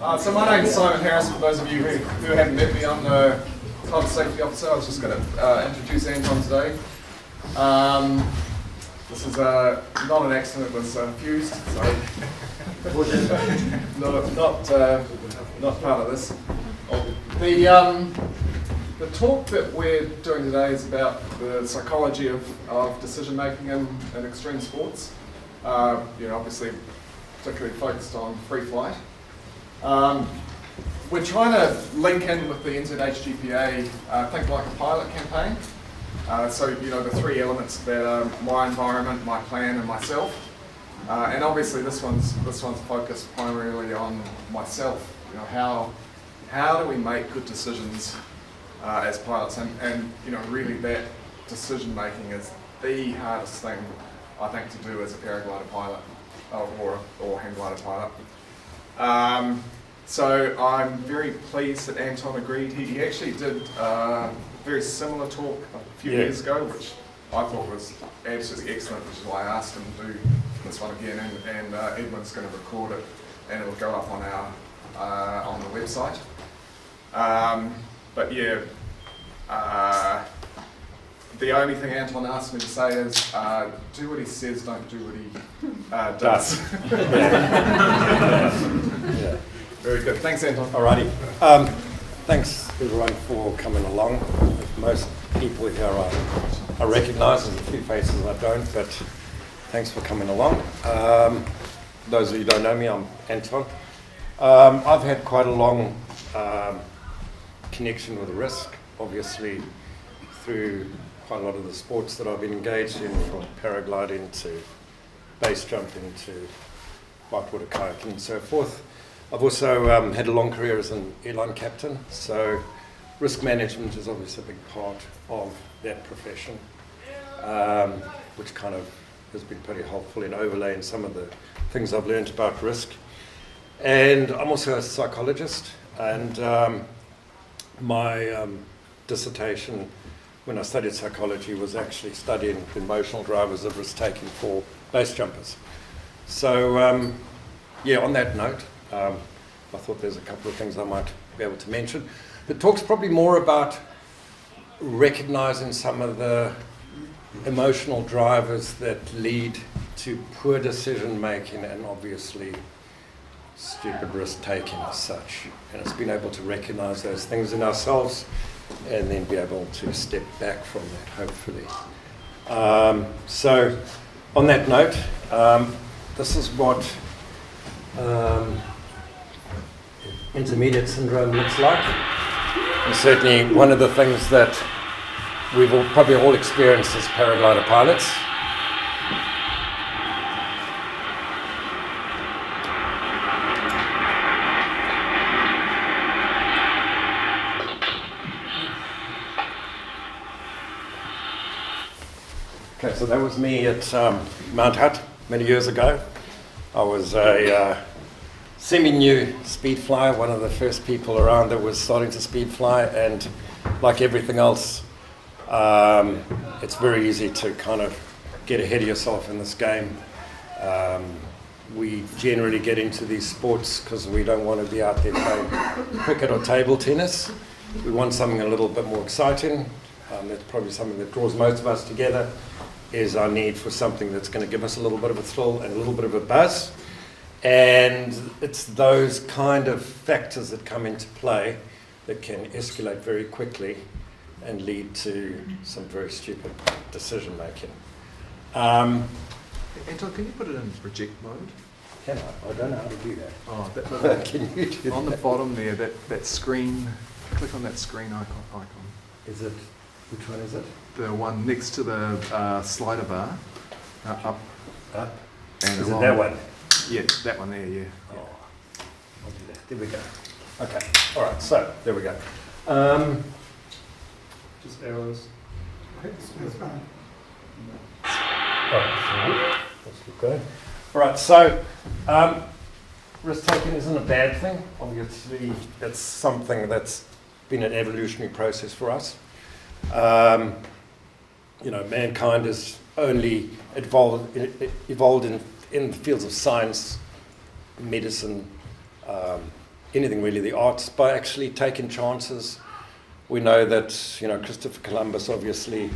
So my name's Simon Harris. For those of you who haven't met me, I'm the Club Safety Officer. I was just going to introduce Anton today. This is not an accident, it was fused, so not part of this. The talk that we're doing today is about the psychology of decision making in extreme sports. Obviously particularly focused on free flight. We're trying to link in with the NZHGPA Think Like a Pilot campaign. So the three elements that are my environment, my plan, and myself. And obviously this one's focused primarily on myself. How do we make good decisions as pilots? And really that decision making is the hardest thing I think to do as a paraglider pilot or hang glider pilot. So I'm very pleased that Anton agreed. He actually did a very similar talk a few years ago, which I thought was absolutely excellent, which is why I asked him to do this one again. And Edwin's going to record it, and it'll go up on our on the website. The only thing Anton asked me to say is, do what he says, don't do what he does. Yeah. Very good. Thanks, Anton. Alrighty. Thanks everyone for coming along. Most people here I recognise, there's a few faces I don't, but thanks for coming along. Those of you who don't know me, I'm Anton. I've had quite a long connection with risk, obviously through quite a lot of the sports that I've been engaged in, from paragliding to base jumping to whitewater kayaking and so forth. I've also had a long career as an airline captain, so risk management is obviously a big part of that profession, which kind of has been pretty helpful in overlaying some of the things I've learned about risk. And I'm also a psychologist, and my dissertation when I studied psychology was actually studying the emotional drivers of risk-taking for base jumpers. So on that note, I thought there's a couple of things I might be able to mention. The talk's probably more about recognizing some of the emotional drivers that lead to poor decision making and obviously stupid risk taking as such. And it's being able to recognize those things in ourselves and then be able to step back from that, hopefully. So on that note, this is what intermediate syndrome looks like. And certainly one of the things that we've probably all experienced as paraglider pilots. Okay, so that was me at Mount Hutt many years ago. I was a semi-new speed flyer, one of the first people around that was starting to speed fly, and like everything else, it's very easy to kind of get ahead of yourself in this game. We generally get into these sports because we don't want to be out there playing cricket or table tennis. We want something a little bit more exciting. That's probably something that draws most of us together, is our need for something that's going to give us a little bit of a thrill and a little bit of a buzz. And it's those kind of factors that come into play that can escalate very quickly and lead to some very stupid decision making. Anton, can you put it in project mode? Can I? I don't know how to do that. Oh, that Can you do on that? the bottom there, that screen, click on that screen icon. Is it, which one is it? The one next to the slider bar, up. Up? And Is it along. that one? Yeah, that one there, yeah. Oh, I'll do that. There we go. Okay, all right, so there we go. Just arrows. All right, let's keep going. All right, so risk taking isn't a bad thing. Obviously, it's something that's been an evolutionary process for us. Mankind has only evolved in the fields of science, medicine, anything really, the arts, by actually taking chances. We know that, you know, Christopher Columbus obviously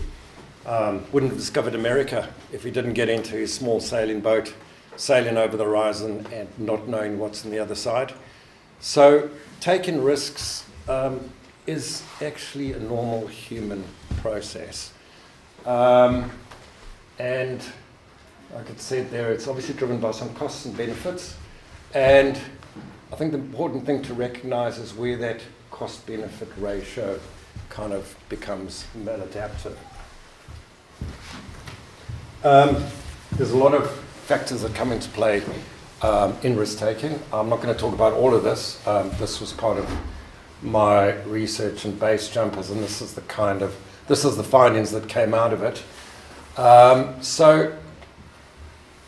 wouldn't have discovered America if he didn't get into his small sailing boat, sailing over the horizon and not knowing what's on the other side. So taking risks is actually a normal human process. And like it said there, it's obviously driven by some costs and benefits. And I think the important thing to recognize is where that cost-benefit ratio kind of becomes maladaptive. There's a lot of factors that come into play in risk-taking. I'm not going to talk about all of this. This was part of my research in base jumpers, and this is the findings that came out of it. So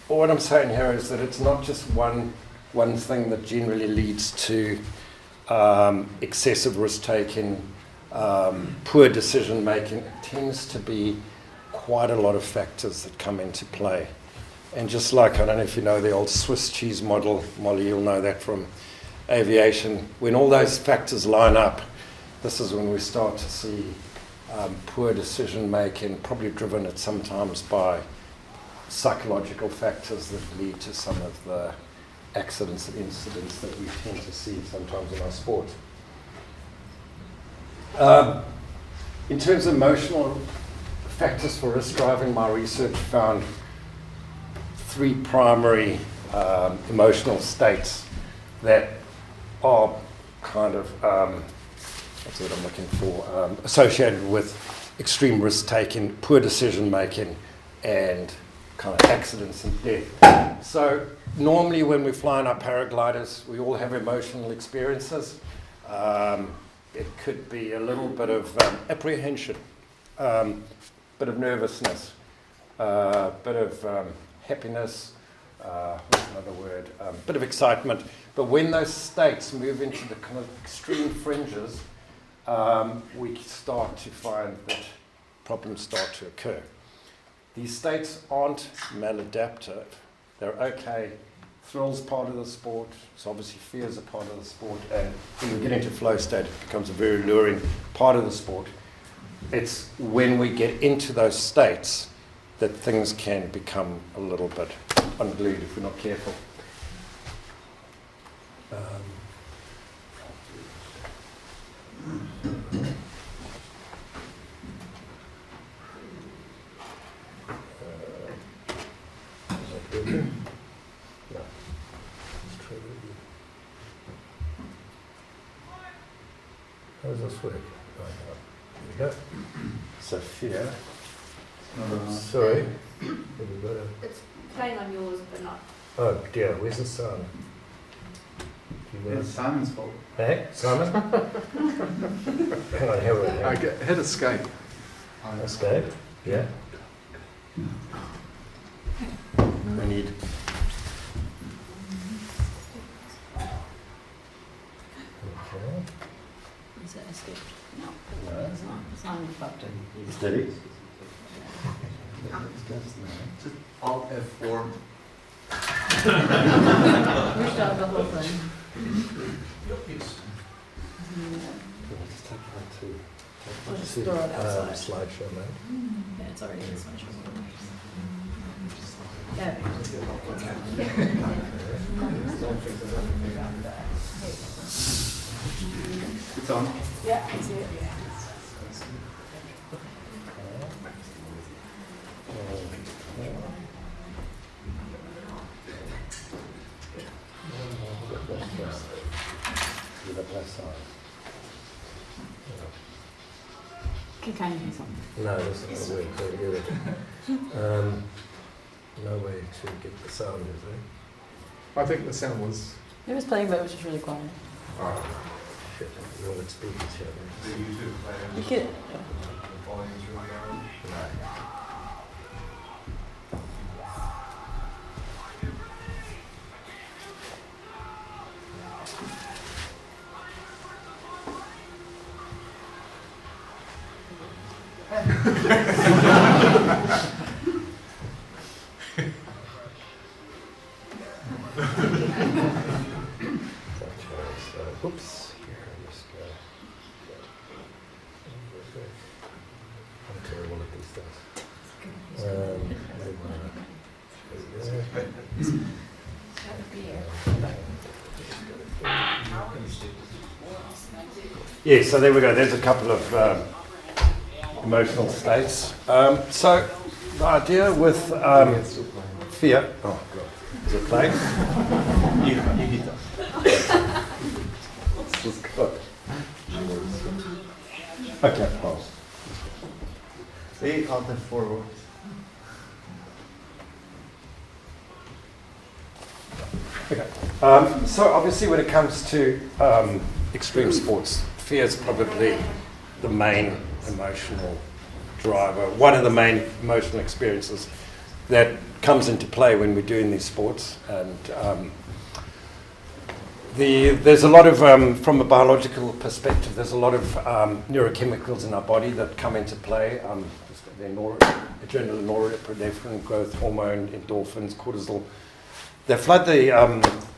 what I'm saying here is that it's not just one thing that generally leads to excessive risk-taking, poor decision-making. It tends to be quite a lot of factors that come into play. And just like, I don't know if you know the old Swiss cheese model, Molly, you'll know that from aviation. When all those factors line up, this is when we start to see poor decision-making, probably driven at sometimes by psychological factors that lead to some of the accidents and incidents that we tend to see sometimes in our sport. In terms of emotional factors for risk driving, my research found 3 primary emotional states that are kind of, what's the word I'm looking for, associated with extreme risk taking, poor decision making, and kind of accidents and death. So normally when we fly in our paragliders, we all have emotional experiences. It could be a little bit of apprehension, bit of nervousness, bit of happiness, what's another word, bit of excitement. But when those states move into the kind of extreme fringes, we start to find that problems start to occur. These states aren't maladaptive. They're okay. Thrill's part of the sport, so obviously fear's a part of the sport, and when we get into flow state, it becomes a very alluring part of the sport. It's when we get into those states that things can become a little bit unglued if we're not careful. How does this work? There we go. So fear. Sorry. Have we got a... It's playing on yours, but not. Oh dear, where's the sound? It's Simon's fault. Hey, Simon? Hang on, here we go. Hit escape. Escape? Yeah. We need. Okay. Is it escape? No. It's not. It's not in the button. Steady. Just Alt F4. Restart the whole thing. Let's take that too. Or just throw it outside. Slideshow mode. Yeah, it's already in slideshow. Yeah. It's on. Yeah, I see it. With a plus sign. Can you do something? No, that's not the word to hear it. No way to get the sound, is there? I think the sound was. It was playing, but it was just really quiet. Shit, no one speakers here. You could. Oops. Here, let's go. I'm terrible at these things. Yeah, so there we go. There's a couple of emotional states. So the idea with fear. Oh God, is it playing? You hit us. This is good. Okay, pause. See, Alt F4 works. Okay. So obviously, when it comes to extreme sports, fear is probably the main emotional driver. One of the main emotional experiences that comes into play when we're doing these sports, and there's a lot of, from a biological perspective, there's a lot of neurochemicals in our body that come into play. The adrenaline, norepinephrine, growth hormone, endorphins, cortisol. They flood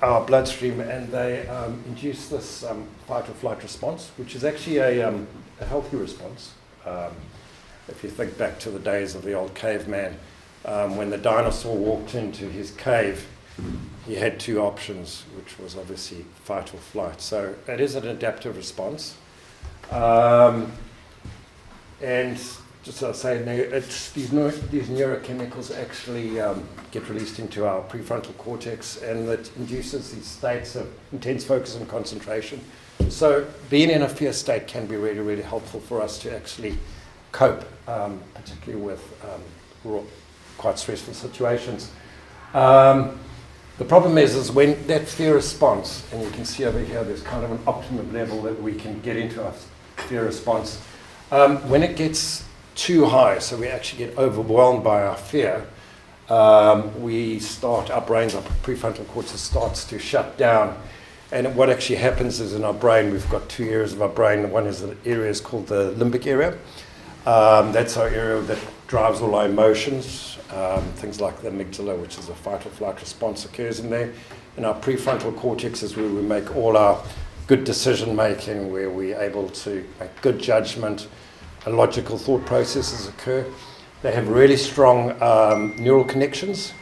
our bloodstream, and they induce this fight or flight response, which is actually a healthy response. If you think back to the days of the old caveman, when the dinosaur walked into his cave, he had two options, which was obviously fight or flight. So it is an adaptive response. And just as I say, it's these neurochemicals actually get released into our prefrontal cortex, and that induces these states of intense focus and concentration. So being in a fear state can be really, really helpful for us to actually cope, particularly with quite stressful situations. The problem is when that fear response, and you can see over here, there's kind of an optimum level that we can get into our fear response. When it gets too high, so we actually get overwhelmed by our fear, our brains, our prefrontal cortex starts to shut down. And what actually happens is in our brain, we've got two areas of our brain. One is the area is called the limbic area. That's our area that drives all our emotions. Things like the amygdala, which is a fight or flight response, occurs in there. And our prefrontal cortex is where we make all our good decision making, where we're able to make good judgment, logical thought processes occur. They have really strong neural connections,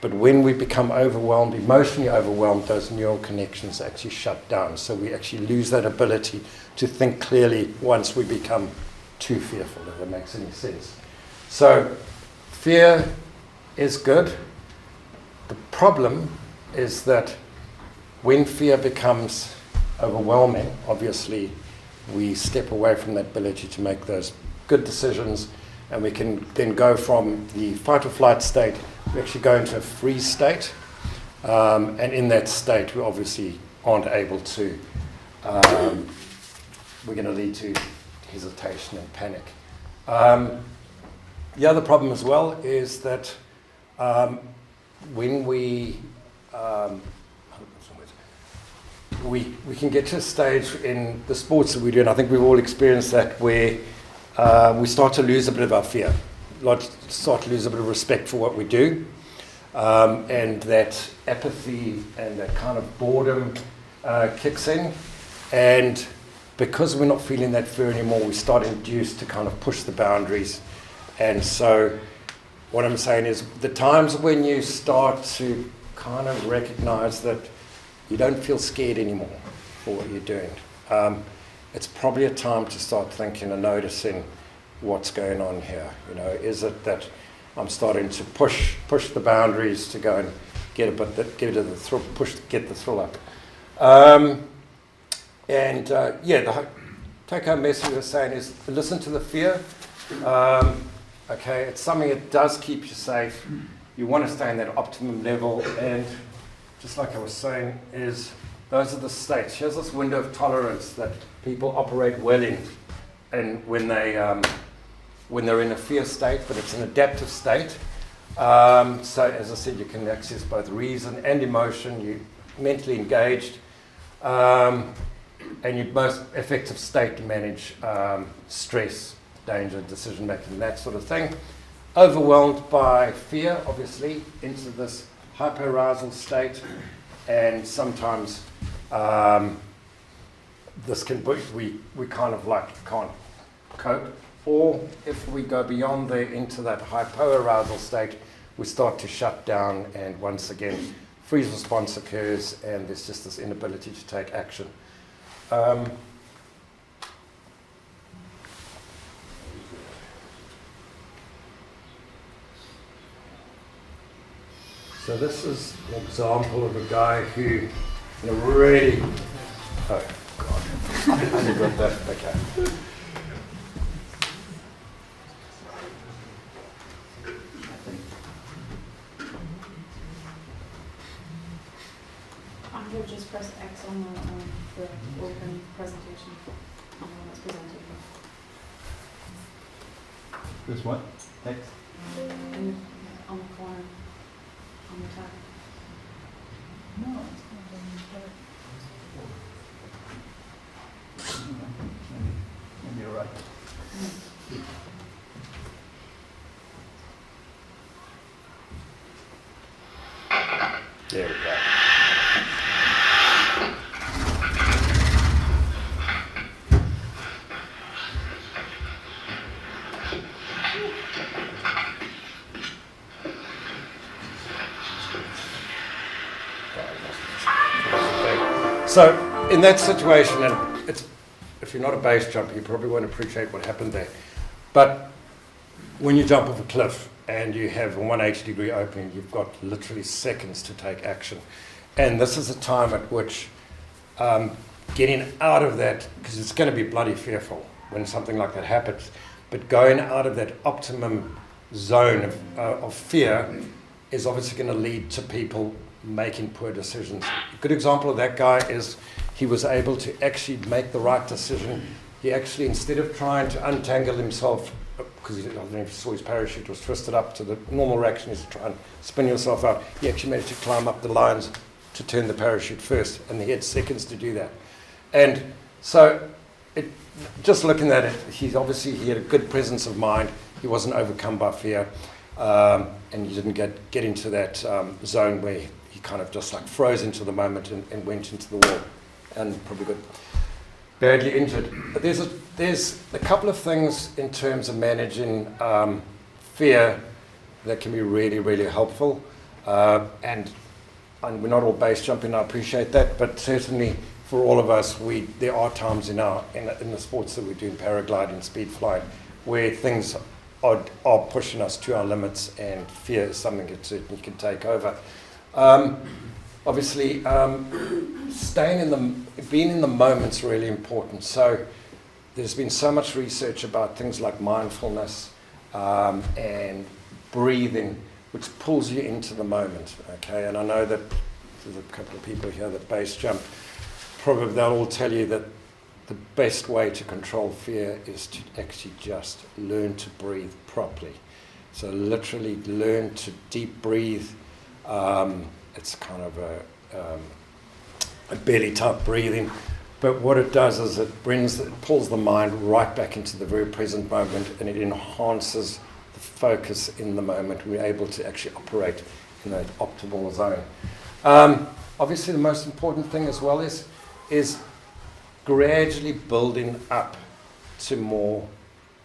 but when we become overwhelmed, emotionally overwhelmed, those neural connections actually shut down. So we actually lose that ability to think clearly once we become too fearful, if that makes any sense. So fear is good. The problem is that when fear becomes overwhelming, obviously we step away from that ability to make those good decisions, and we can then go from the fight or flight state, we actually go into a freeze state, and in that state we obviously aren't able to, we're going to lead to hesitation and panic. The other problem as well is that when we can get to a stage in the sports that we do, and I think we've all experienced that, where we start to lose a bit of our fear, start to lose a bit of respect for what we do, and that apathy and that kind of boredom kicks in, and because we're not feeling that fear anymore, we start induced to kind of push the boundaries. And so what I'm saying is the times when you start to kind of recognize that you don't feel scared anymore for what you're doing, it's probably a time to start thinking and noticing what's going on here. You know, is it that I'm starting to push the boundaries to go and get the thrill, get the thrill up? The take-home message we're saying is listen to the fear. Okay, it's something that does keep you safe. You want to stay in that optimum level, and just like I was saying, is those are the states. Here's this window of tolerance that people operate well in, and when they're in a fear state, but it's an adaptive state. So as I said, you can access both reason and emotion. You're mentally engaged, and your most effective state to manage stress, danger, decision making, that sort of thing. Overwhelmed by fear, obviously, into this hyperarousal state, and sometimes this can we kind of like can't cope, or if we go beyond there into that hypoarousal state, we start to shut down, and once again freeze response occurs, and there's just this inability to take action. So this is an example of a guy who really, oh God, I only got that, okay. I would just press X on the open presentation on the one that's presented. This one? X? And on the corner, on the tab. No, maybe you're right. There we go. So in that situation, and it's, if you're not a base jumper, you probably won't appreciate what happened there. But when you jump off a cliff and you have a 180-degree opening, you've got literally seconds to take action. And this is a time at which getting out of that, because it's going to be bloody fearful when something like that happens, but going out of that optimum zone of fear is obviously going to lead to people making poor decisions. A good example of that guy is he was able to actually make the right decision. He actually, instead of trying to untangle himself, because I don't know if you saw his parachute was twisted up, to the normal reaction is to try and spin yourself out, he actually managed to climb up the lines to turn the parachute first, and he had seconds to do that. And so just looking at it, he had a good presence of mind. He wasn't overcome by fear, and he didn't get into that zone where he kind of just like froze into the moment and went into the wall, and probably got badly injured. But there's a couple of things in terms of managing fear that can be really, really helpful. And we're not all base jumping, I appreciate that, but certainly for all of us, there are times in the sports that we do, in paragliding, speed flying, where things are pushing us to our limits, and fear is something that certainly can take over. Obviously, being in the moment's really important. So there's been so much research about things like mindfulness and breathing, which pulls you into the moment. Okay, and I know that there's a couple of people here that base jump. Probably they'll all tell you that the best way to control fear is to actually just learn to breathe properly. So literally learn to deep breathe. It's kind of a belly type breathing, but what it does is it pulls the mind right back into the very present moment, and it enhances the focus in the moment. We're able to actually operate in that optimal zone. Obviously, the most important thing as well is gradually building up to more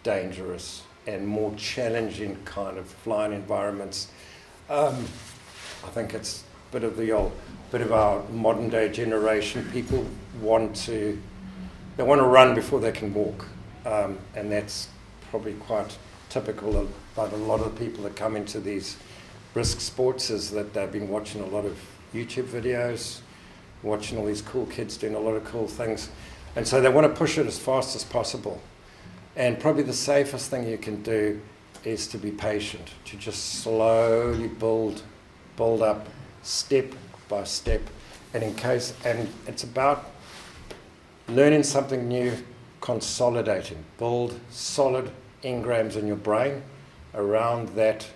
dangerous and more challenging kind of flying environments. I think it's a bit of our modern day generation. People want to run before they can walk, and that's probably quite typical about a lot of the people that come into these risk sports, is that they've been watching a lot of YouTube videos, watching all these cool kids doing a lot of cool things, and so they want to push it as fast as possible. And probably the safest thing you can do is to be patient, to just slowly build up step by step, and it's about learning something new, consolidating, build solid engrams in your brain around that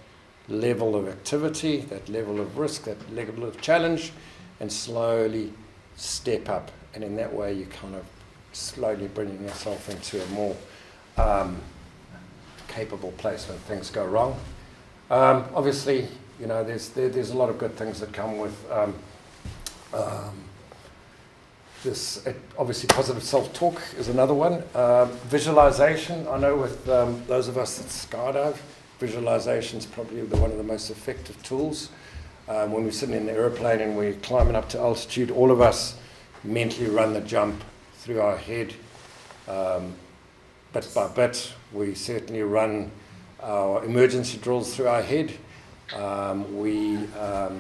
level of activity, that level of risk, that level of challenge, and slowly step up. And in that way, you kind of slowly bringing yourself into a more capable place when things go wrong. Obviously, there's a lot of good things that come with obviously positive self-talk is another one. Visualization, I know with those of us that skydive, visualization is probably one of the most effective tools. When we're sitting in the aeroplane and we're climbing up to altitude, all of us mentally run the jump through our head. Bit by bit, we certainly run our emergency drills through our head. We are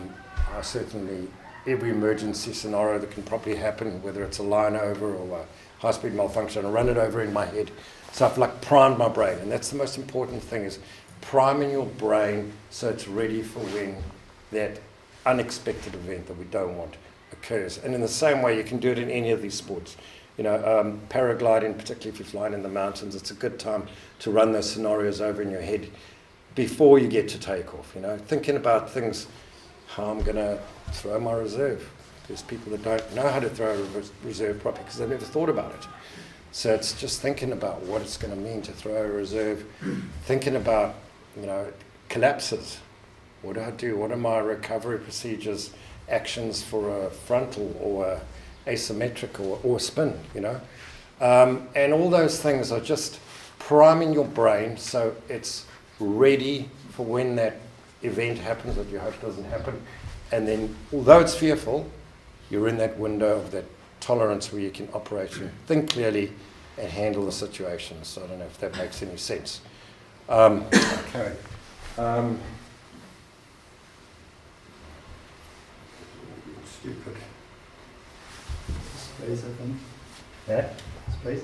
certainly, every emergency scenario that can probably happen, whether it's a line over or a high-speed malfunction, I run it over in my head. So I've like primed my brain, and that's the most important thing, is priming your brain so it's ready for when that unexpected event that we don't want occurs. And in the same way, you can do it in any of these sports. You know, paragliding, particularly if you're flying in the mountains, it's a good time to run those scenarios over in your head before you get to take off. You know, thinking about things, how I'm going to throw my reserve. There's people that don't know how to throw a reserve properly because they've never thought about it. So it's just thinking about what it's going to mean to throw a reserve, thinking about, you know, collapses. What do I do? What are my recovery procedures, actions for a frontal or a asymmetric or spin, you know? And all those things are just priming your brain so it's ready for when that event happens that you hope doesn't happen. And then, although it's fearful, you're in that window of that tolerance where you can operate and think clearly and handle the situation. So I don't know if that makes any sense. Okay. Stupid. Space, I think. Yeah? Space.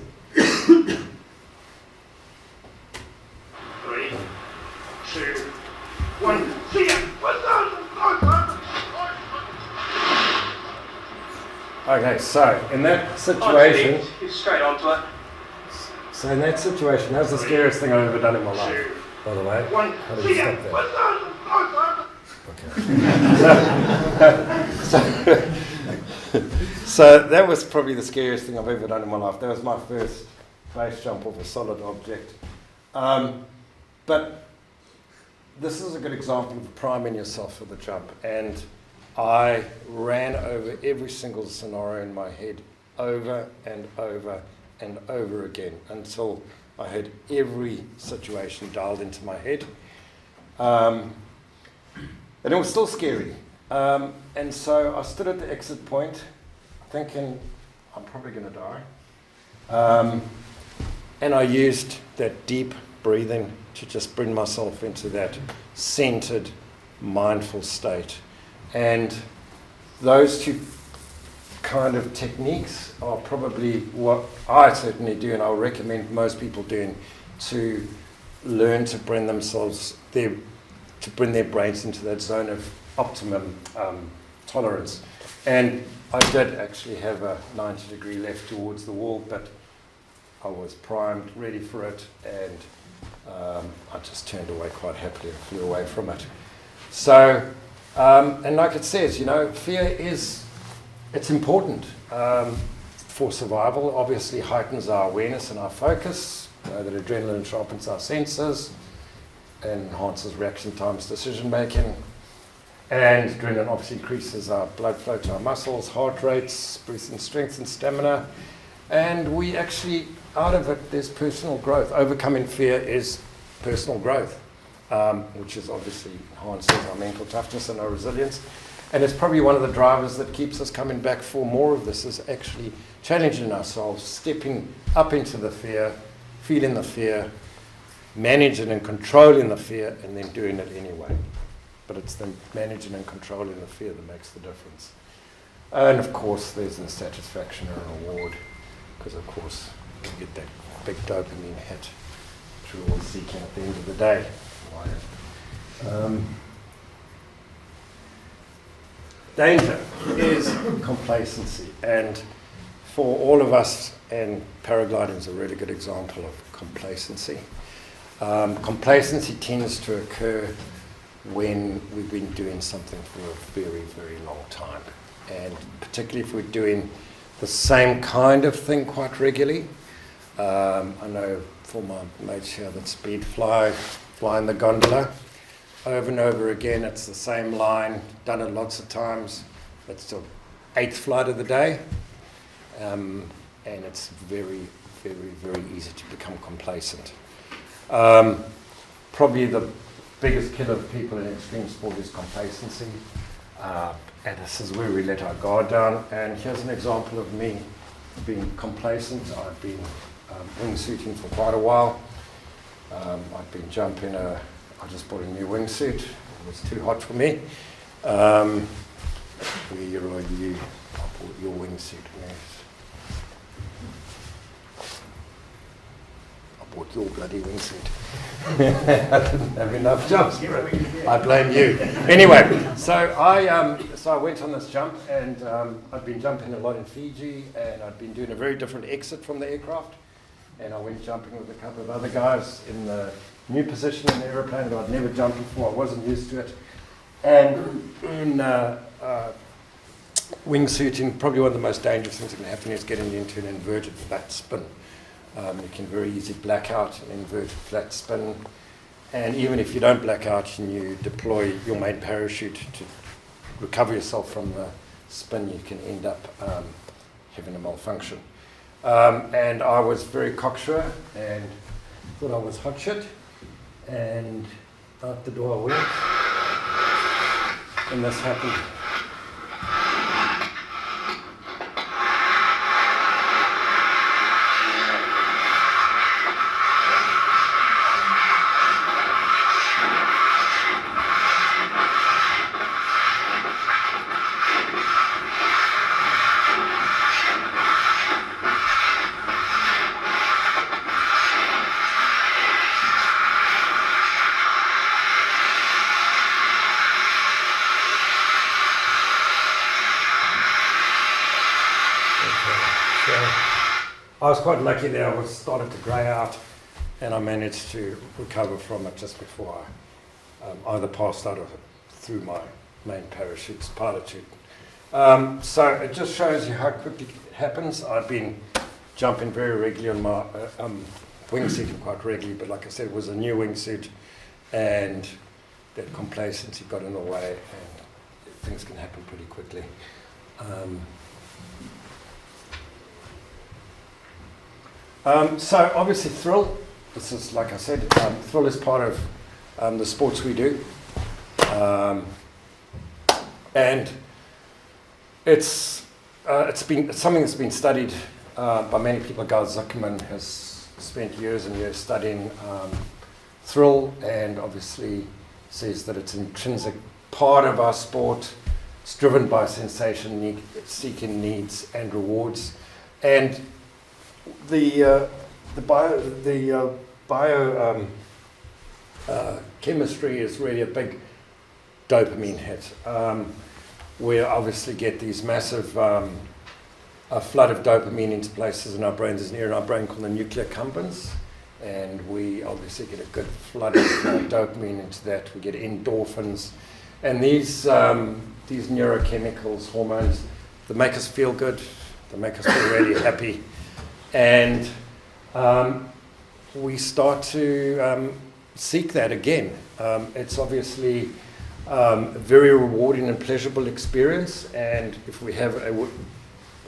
3, 2, 1, see ya! Okay, so in that situation, Straight onto it. so in that situation, that was the scariest thing I've ever done in my life, by the way. 1, How do you see ya! stop that? So that was probably the scariest thing I've ever done in my life. That was my first base jump off a solid object. But this is a good example of priming yourself for the jump. And I ran over every single scenario in my head over and over and over again until I had every situation dialed into my head. And it was still scary. And so I stood at the exit point thinking, I'm probably going to die. And I used that deep breathing to just bring myself into that centered, mindful state. And those two kind of techniques are probably what I certainly do, and I'll recommend most people doing, to learn to bring themselves there, to bring their brains into that zone of optimum tolerance. And I did actually have a 90-degree left towards the wall, but I was primed, ready for it, and I just turned away quite happily and flew away from it. So, and like it says, you know, fear it's important for survival. Obviously heightens our awareness and our focus. That adrenaline sharpens our senses, enhances reaction times, decision making. And adrenaline obviously increases our blood flow to our muscles, heart rates, boosting strength and stamina. And we actually, out of it, there's personal growth. Overcoming fear is personal growth, which is obviously enhances our mental toughness and our resilience. And it's probably one of the drivers that keeps us coming back for more of this, is actually challenging ourselves, stepping up into the fear, feeling the fear, managing and controlling the fear, and then doing it anyway. But it's the managing and controlling the fear that makes the difference. And of course, there's the satisfaction and reward, because of course, you get that big dopamine hit through all seeking at the end of the day. Danger is complacency, and for all of us, and paragliding is a really good example of complacency. Complacency tends to occur when we've been doing something for a very, very long time, and particularly if we're doing the same kind of thing quite regularly. I know for my mates here that speed flying the gondola over and over again. It's the same line, done it lots of times. It's the 8th flight of the day. and it's very, very, very easy to become complacent. Probably the biggest killer of people in extreme sport is complacency, and this is where we let our guard down. And here's an example of me being complacent. I've been wingsuiting for quite a while. I've been jumping I just bought a new wingsuit. It was too hot for me. Where are you? I bought your wingsuit. I bought your bloody wingsuit. I didn't have enough jumps. I blame you. Anyway, so I went on this jump, and I'd been jumping a lot in Fiji, and I'd been doing a very different exit from the aircraft. And I went jumping with a couple of other guys in the new position in the aeroplane that I'd never jumped before. I wasn't used to it. And in wingsuiting, probably one of the most dangerous things that can happen is getting into an inverted flat spin. You can very easily black out an inverted flat spin. And even if you don't black out and you deploy your main parachute to recover yourself from the spin, you can end up having a malfunction. And I was very cocksure and thought I was hot shit, and out the door I went, and this happened. I was quite lucky there. I was started to grey out, and I managed to recover from it just before I either passed out or through my main parachute's pilot chute. So it just shows you how quickly it happens. I've been jumping very regularly on my wingsuiting quite regularly, but like I said, it was a new wingsuit, and that complacency got in the way, and things can happen pretty quickly. So obviously thrill, this is, like I said, thrill is part of the sports we do. And it's something that's been studied by many people. Guy Zuckerman has spent years and years studying thrill, and obviously says that it's an intrinsic part of our sport. It's driven by sensation seeking needs and rewards. And the chemistry is really a big dopamine hit. We obviously get these massive a flood of dopamine into places in our brains. There's an area in our brain called the nuclear accumbens, and we obviously get a good flood of dopamine into that. We get endorphins, and these neurochemicals, hormones, they make us feel good. They make us feel really happy. And we start to seek that again. It's obviously a very rewarding and pleasurable experience, and if we have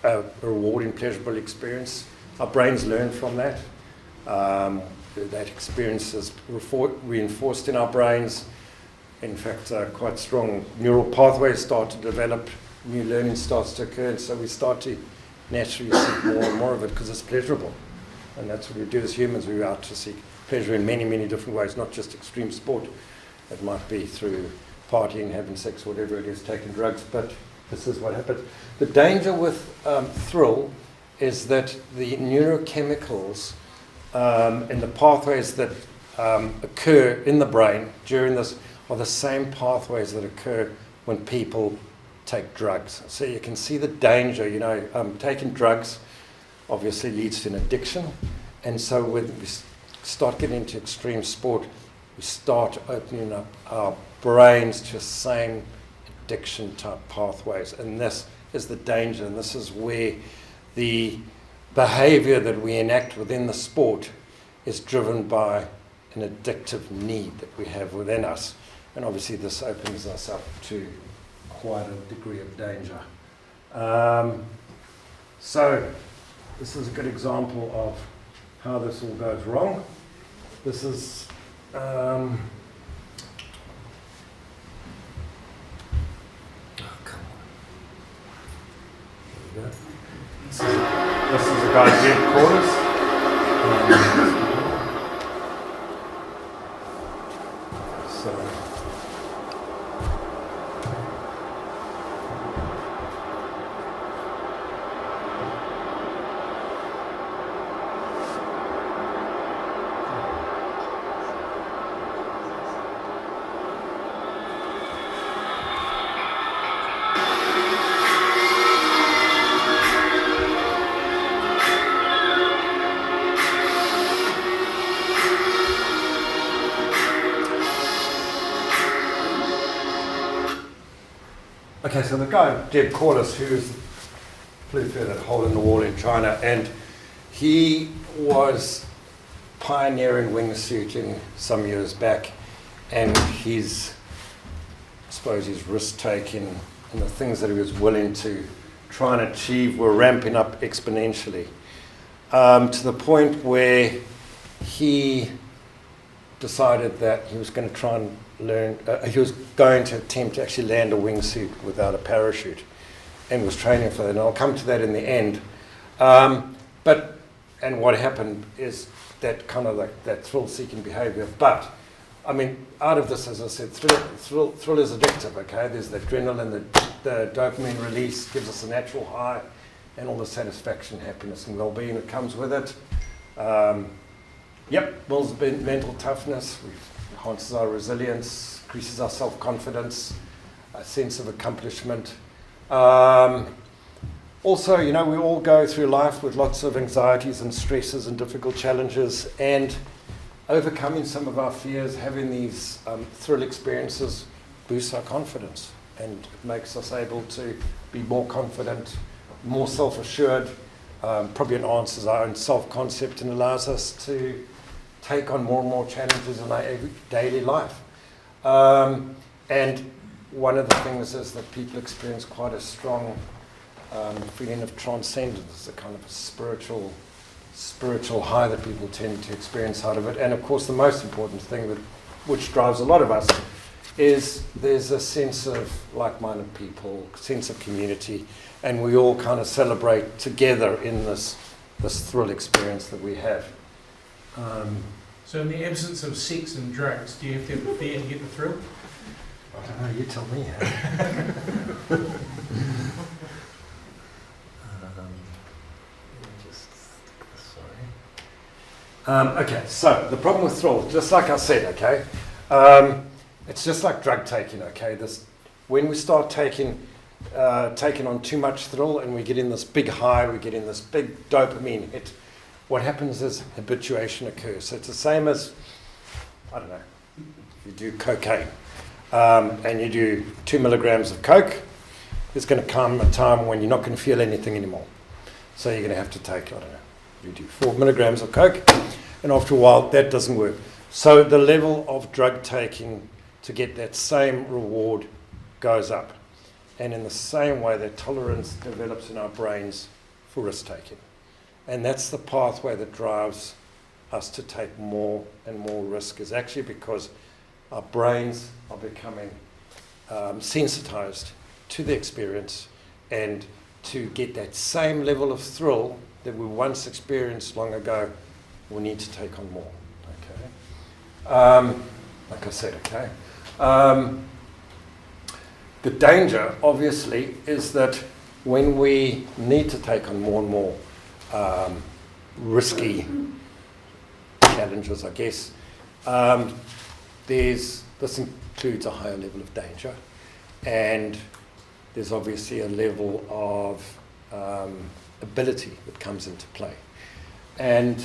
a rewarding, pleasurable experience, our brains learn from that. That experience is reinforced in our brains. In fact, quite strong neural pathways start to develop, new learning starts to occur, and so we start to naturally seek more and more of it because it's pleasurable. And that's what we do as humans. We're out to seek pleasure in many, many different ways, not just extreme sport. It might be through partying, having sex, whatever it is, taking drugs, but this is what happens. The danger with thrill is that the neurochemicals and the pathways that occur in the brain during this are the same pathways that occur when people take drugs. So you can see the danger, taking drugs obviously leads to an addiction. And so when we start getting into extreme sport, we start opening up our brains to the same addiction type pathways. And this is the danger, and this is where the behavior that we enact within the sport is driven by an addictive need that we have within us. And obviously this opens us up to quite a degree of danger. So this is a good example of how this all goes wrong. This is oh, come on. There we go. This is a guy dead corners. So okay, so the guy, Deb Corliss, who flew through that hole in the wall in China, and he was pioneering wingsuiting some years back, and his, I suppose, his risk-taking and the things that he was willing to try and achieve were ramping up exponentially, to the point where he decided that he was going to try and learn, he was going to attempt to actually land a wingsuit without a parachute, and was training for that. And I'll come to that in the end. And what happened is that kind of like that thrill-seeking behavior. But, I mean, out of this, as I said, thrill is addictive, okay? There's the adrenaline, the dopamine release gives us a natural high, and all the satisfaction, happiness, and well-being that comes with it. Builds mental toughness, enhances our resilience, increases our self-confidence, a sense of accomplishment. Also, you know, we all go through life with lots of anxieties and stresses and difficult challenges, and overcoming some of our fears, having these thrill experiences boosts our confidence, and it makes us able to be more confident, more self-assured, probably enhances our own self-concept and allows us to take on more and more challenges in our daily life. And one of the things is that people experience quite a strong feeling of transcendence, a kind of a spiritual high that people tend to experience out of it. And of course, the most important thing which drives a lot of us is there's a sense of like-minded people, sense of community, and we all kind of celebrate together in this thrill experience that we have. So in the absence of sex and drugs, do you have to have a beer to get the thrill? I don't know, you tell me. Okay, so the problem with thrill, just like I said, okay, it's just like drug taking, okay. When we start taking on too much thrill and we get in this big high, we get in this big dopamine hit, what happens is habituation occurs. So it's the same as, I don't know, if you do cocaine and you do 2 milligrams of coke, there's going to come a time when you're not going to feel anything anymore. So you're going to have to take, I don't know, you do 4 milligrams of coke, and after a while that doesn't work. So the level of drug taking to get that same reward goes up. And in the same way, that tolerance develops in our brains for risk taking. And that's the pathway that drives us to take more and more risk, is actually because our brains are becoming sensitized to the experience, and to get that same level of thrill that we once experienced long ago, we need to take on more. Okay. Like I said, okay. The danger, obviously, is that when we need to take on more and more risky challenges, I guess, this includes a higher level of danger, and there's obviously a level of ability that comes into play. And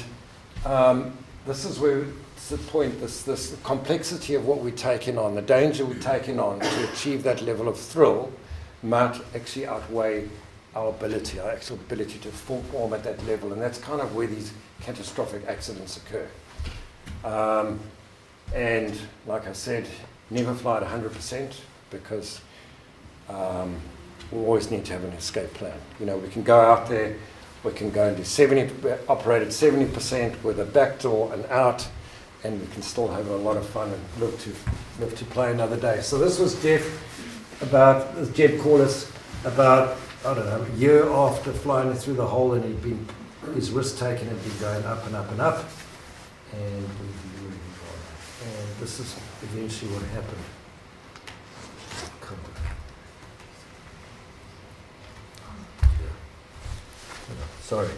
this is where it's the point, this complexity of what we're taking on, the danger we're taking on to achieve that level of thrill might actually outweigh our ability, our actual ability to perform at that level. And that's kind of where these catastrophic accidents occur. And like I said, never fly at 100%, because we always need to have an escape plan. You know, we can go out there, we can go and do 70, operate at 70% with a back door and out, and we can still have a lot of fun and live to play another day. So this was Jeff as Jed called us, about, I don't know, a year after flying through the hole, and his risk taking had been going up and up and up, and this is eventually what happened. Sorry,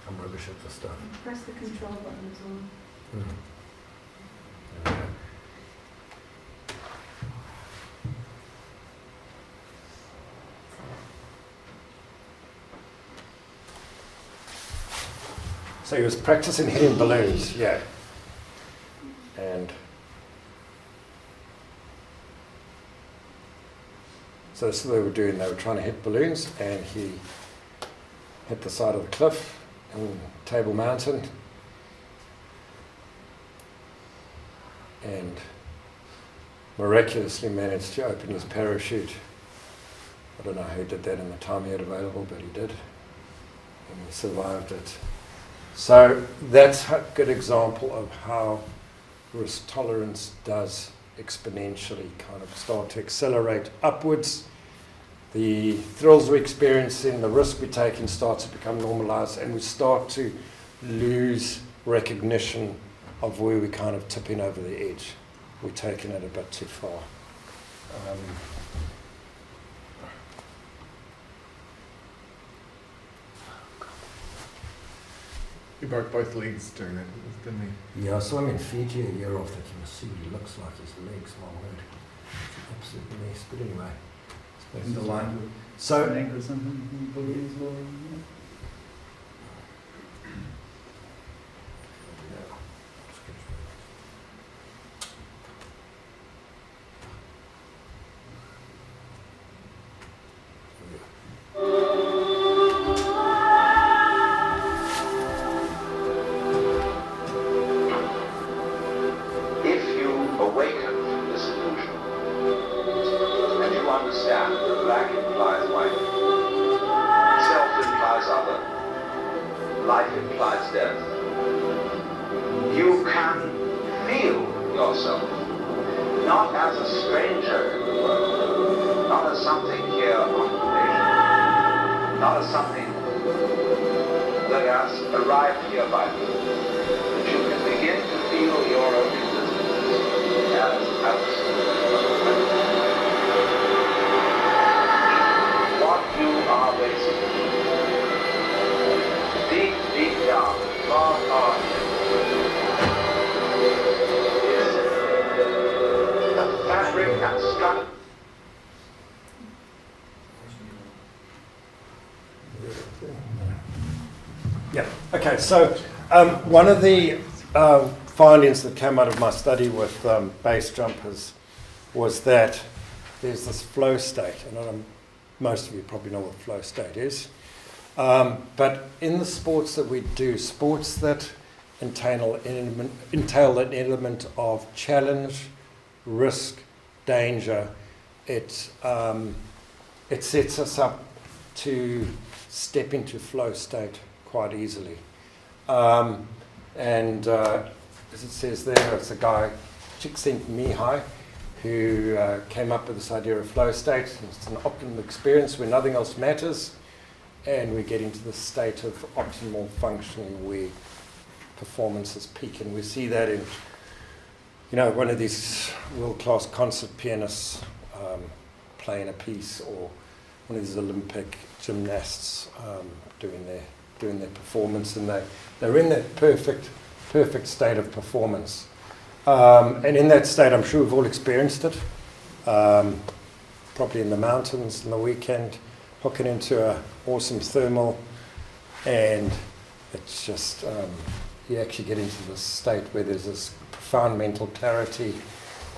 I'm rubbish at this stuff. Press the control button as well. There we go. So he was practicing hitting balloons, yeah. And so that's what they were doing. They were trying to hit balloons, and he hit the side of the cliff in Table Mountain, and miraculously managed to open his parachute. I don't know how he did that in the time he had available, but he did, and he survived it. So that's a good example of how risk tolerance does exponentially kind of start to accelerate upwards. The thrills we're experiencing, the risk we're taking starts to become normalized, and we start to lose recognition of where we're kind of tipping over the edge. We're taking it a bit too far. He broke both legs doing that, didn't he? Yeah, I saw him in Fiji a year after. You can see what he looks like. His legs, my word. It's an absolute mess. But anyway. In the line. So, An anchor or something, you can put it as well. If you awaken from this illusion, and you understand that black implies white, self implies other, life implies death, you can feel yourself not as a stranger in the world, not as something here on creation, not as something that has arrived here by birth, but you can begin to feel your own existence as absolute. What you are basically, deep, deep down, far, far is the fabric and structure. yeah. Okay, so one of the findings that came out of my study with base jumpers was that there's this flow state, and most of you probably know what flow state is. But in the sports that we do, sports that entail an element of challenge, risk, danger, it sets us up to step into flow state quite easily. And as it says there, it's a guy, Csikszentmihalyi, who came up with this idea of flow state. It's an optimal experience where nothing else matters, and we get into the state of optimal functioning where performances peak. And we see that in, one of these world-class concert pianists playing a piece, or one of these Olympic gymnasts doing their performance, and they're in that perfect state of performance. And in that state, I'm sure we've all experienced it, probably in the mountains in the weekend, hooking into an awesome thermal, and it's just, you actually get into this state where there's this profound mental clarity,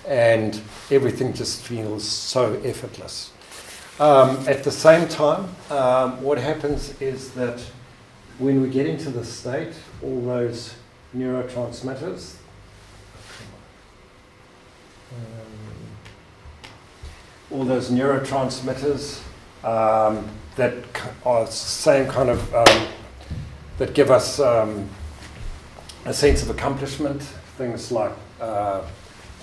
and everything just feels so effortless. At the same time, what happens is that when we get into this state, all those neurotransmitters, that are same kind of that give us a sense of accomplishment. Things like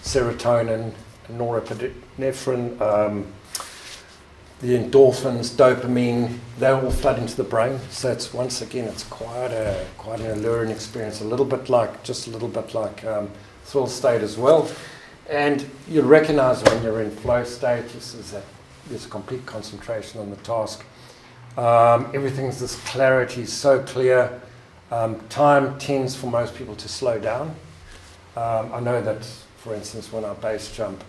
serotonin, norepinephrine, the endorphins, dopamine. They all flood into the brain. So it's once again, it's quite an alluring experience. A little bit like thrill state as well. And you'll recognise when you're in flow state, there's complete concentration on the task. Everything's this clarity, so clear. Time tends for most people to slow down. I know that, for instance, when I base jump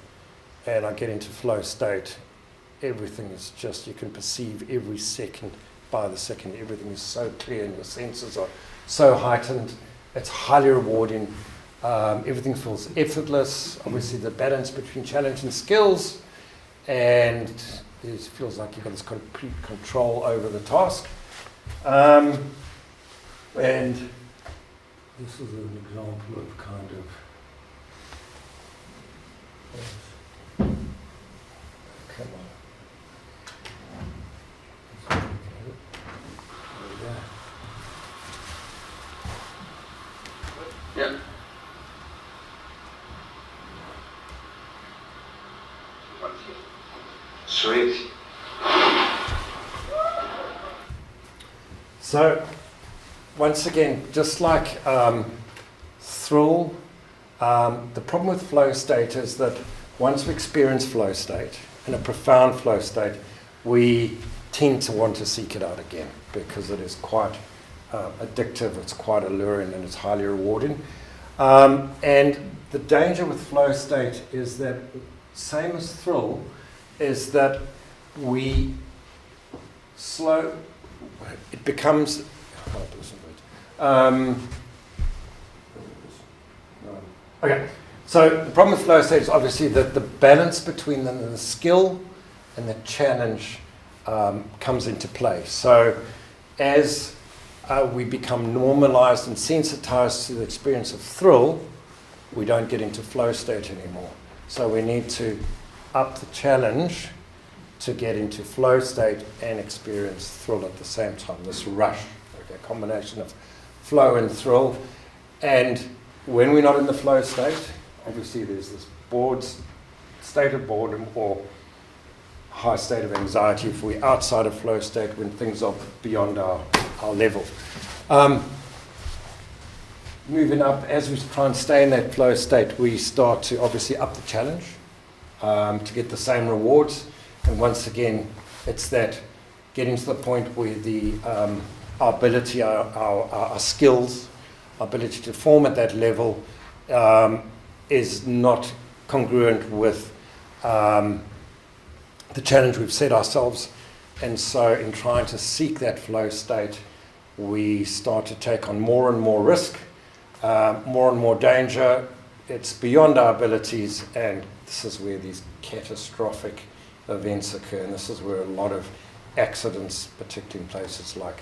and I get into flow state, everything is just, you can perceive every second by the second. Everything is so clear and your senses are so heightened. It's highly rewarding. Everything feels effortless. Obviously, the balance between challenge and skills, and it feels like you've got this complete control over the task. And this is an example of kind of. Come on. Yeah. Sweet. So, once again, just like thrill, the problem with flow state is that once we experience flow state, in a profound flow state, we tend to want to seek it out again because it is quite addictive, it's quite alluring, and it's highly rewarding. And the danger with flow state is that, same as thrill, is that we it becomes, okay, so the problem with flow state is obviously that the balance between the skill and the challenge comes into play. So as we become normalized and sensitized to the experience of thrill, we don't get into flow state anymore. So we need to up the challenge to get into flow state and experience thrill at the same time, this rush, okay, a combination of flow and thrill. And when we're not in the flow state, obviously there's this state of boredom or high state of anxiety if we're outside of flow state when things are beyond our level. Moving up, as we try and stay in that flow state, we start to obviously up the challenge to get the same rewards. And once again, it's that getting to the point where our ability, our skills, our ability to perform at that level is not congruent with the challenge we've set ourselves. And so in trying to seek that flow state, we start to take on more and more risk, more and more danger. It's beyond our abilities, and this is where these catastrophic events occur, and this is where a lot of accidents, particularly in places like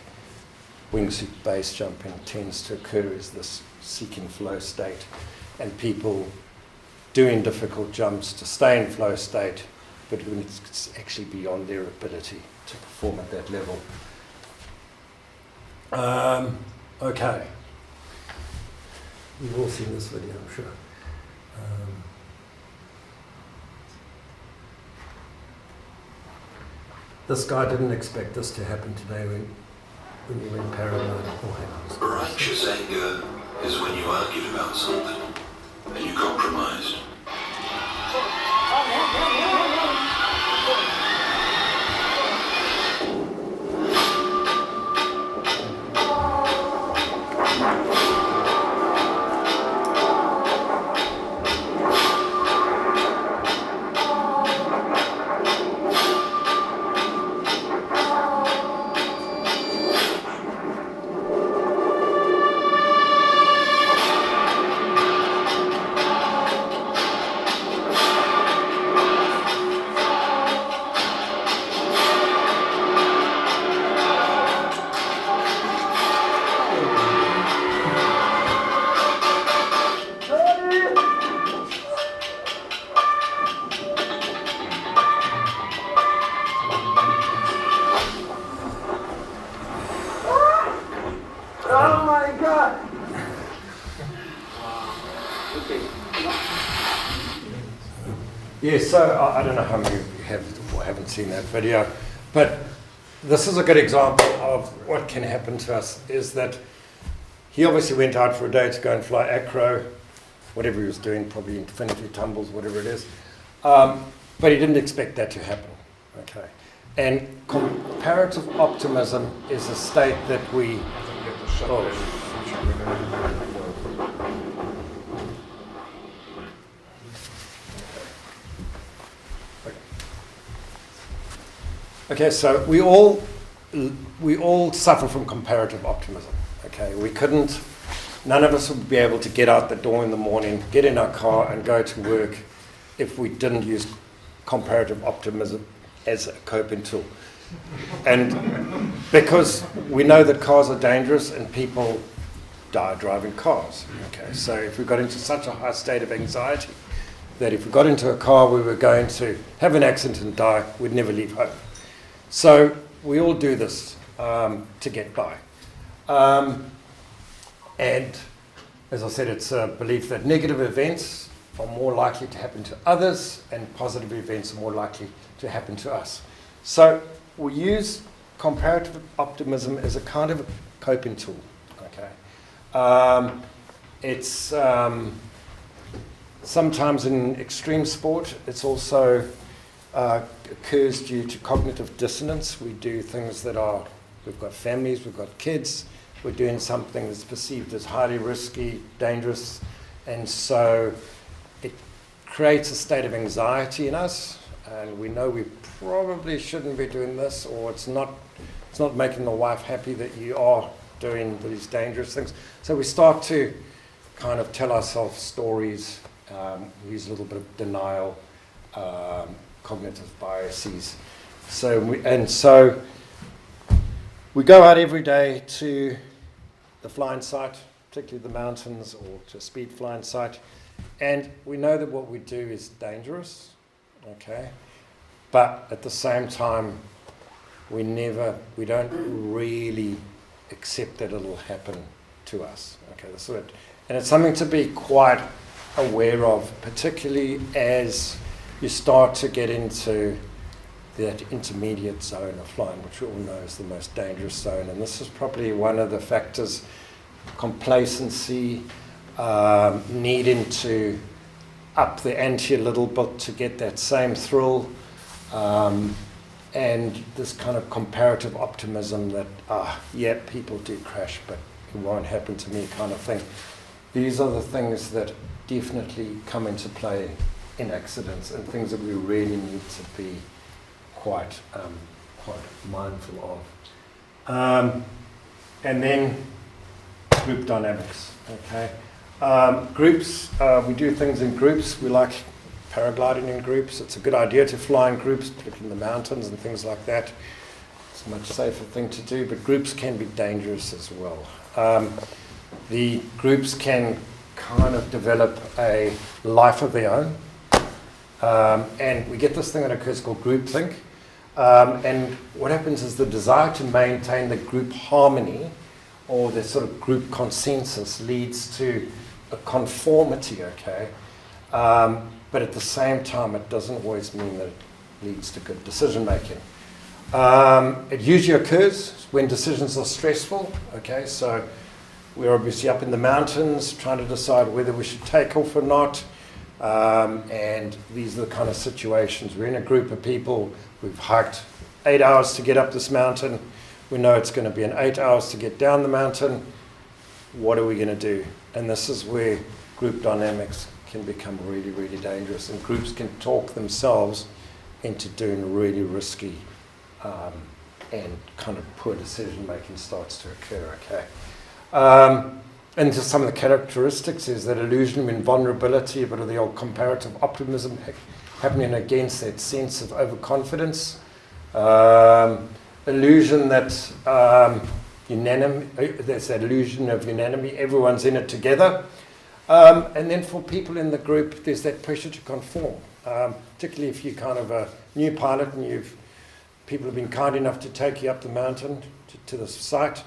wingsuit base jumping, tends to occur, is this seeking flow state, and people doing difficult jumps to stay in flow state, but when it's actually beyond their ability to perform at that level. Okay. We've all seen this video, I'm sure. This guy didn't expect this to happen today when you went paragliding. Oh, Righteous anger is when you argued about something and you compromised. Yeah, so I don't know how many of you have or haven't seen that video, but this is a good example of what can happen to us, is that he obviously went out for a day to go and fly acro, whatever he was doing, probably infinity tumbles, whatever it is, but he didn't expect that to happen, okay? And comparative optimism is a state that we... Okay, so we all suffer from comparative optimism. Okay, none of us would be able to get out the door in the morning, get in our car, and go to work if we didn't use comparative optimism as a coping tool. And because we know that cars are dangerous and people die driving cars. Okay, so if we got into such a high state of anxiety that if we got into a car we were going to have an accident and die, we'd never leave home. So we all do this to get by. And as I said, it's a belief that negative events are more likely to happen to others and positive events are more likely to happen to us. So we use comparative optimism as a kind of a coping tool. Okay, it's sometimes in extreme sport. It's also occurs due to cognitive dissonance. We do things that are, we've got families, we've got kids, we're doing something that's perceived as highly risky, dangerous, and so it creates a state of anxiety in us, and we know we probably shouldn't be doing this, or it's not making the wife happy that you are doing these dangerous things. So we start to kind of tell ourselves stories, use a little bit of denial, cognitive biases. So we go out every day to the flying site, particularly the mountains, or to a speed flying site, and we know that what we do is dangerous, okay? But at the same time, we don't really accept that it'll happen to us, okay? And it's something to be quite aware of, particularly as you start to get into that intermediate zone of flying, which we all know is the most dangerous zone. And this is probably one of the factors: complacency, needing to up the ante a little bit to get that same thrill, and this kind of comparative optimism that, people do crash, but it won't happen to me kind of thing. These are the things that definitely come into play in accidents, and things that we really need to be quite mindful of. And then group dynamics. Okay, groups. We do things in groups. We like paragliding in groups. It's a good idea to fly in groups, particularly in the mountains and things like that. It's a much safer thing to do, but groups can be dangerous as well. The groups can kind of develop a life of their own. And we get this thing that occurs called groupthink. And what happens is the desire to maintain the group harmony or the sort of group consensus leads to a conformity, okay? But at the same time, it doesn't always mean that it leads to good decision making. It usually occurs when decisions are stressful, okay? So we're obviously up in the mountains trying to decide whether we should take off or not. And these are the kind of situations. We're in a group of people. We've hiked 8 hours to get up this mountain. We know it's going to be 8 hours to get down the mountain. What are we going to do? And this is where group dynamics can become really, really dangerous. And groups can talk themselves into doing really risky and kind of poor decision making starts to occur, okay? And just some of the characteristics is that illusion of invulnerability, a bit of the old comparative optimism happening against that sense of overconfidence. Illusion that there's that illusion of unanimity, everyone's in it together. And then for people in the group, there's that pressure to conform, particularly if you're kind of a new pilot and people have been kind enough to take you up the mountain to the site.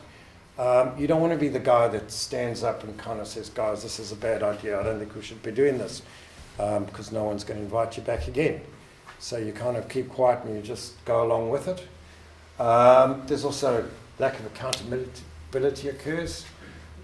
You don't want to be the guy that stands up and kind of says, guys, this is a bad idea, I don't think we should be doing this. because no one's going to invite you back again. So you kind of keep quiet and you just go along with it. There's also lack of accountability occurs.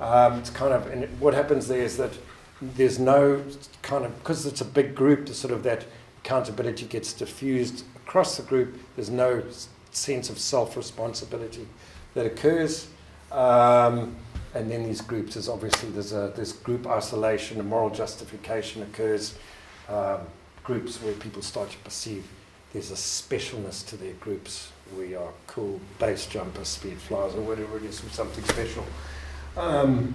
It's kind of, and what happens there is that there's no kind of, because it's a big group, the sort of that accountability gets diffused across the group. There's no sense of self-responsibility that occurs. And then these groups, is obviously there's group isolation and moral justification occurs. Groups where people start to perceive there's a specialness to their groups. We are cool base jumpers, speed flyers, or whatever it is, something special. And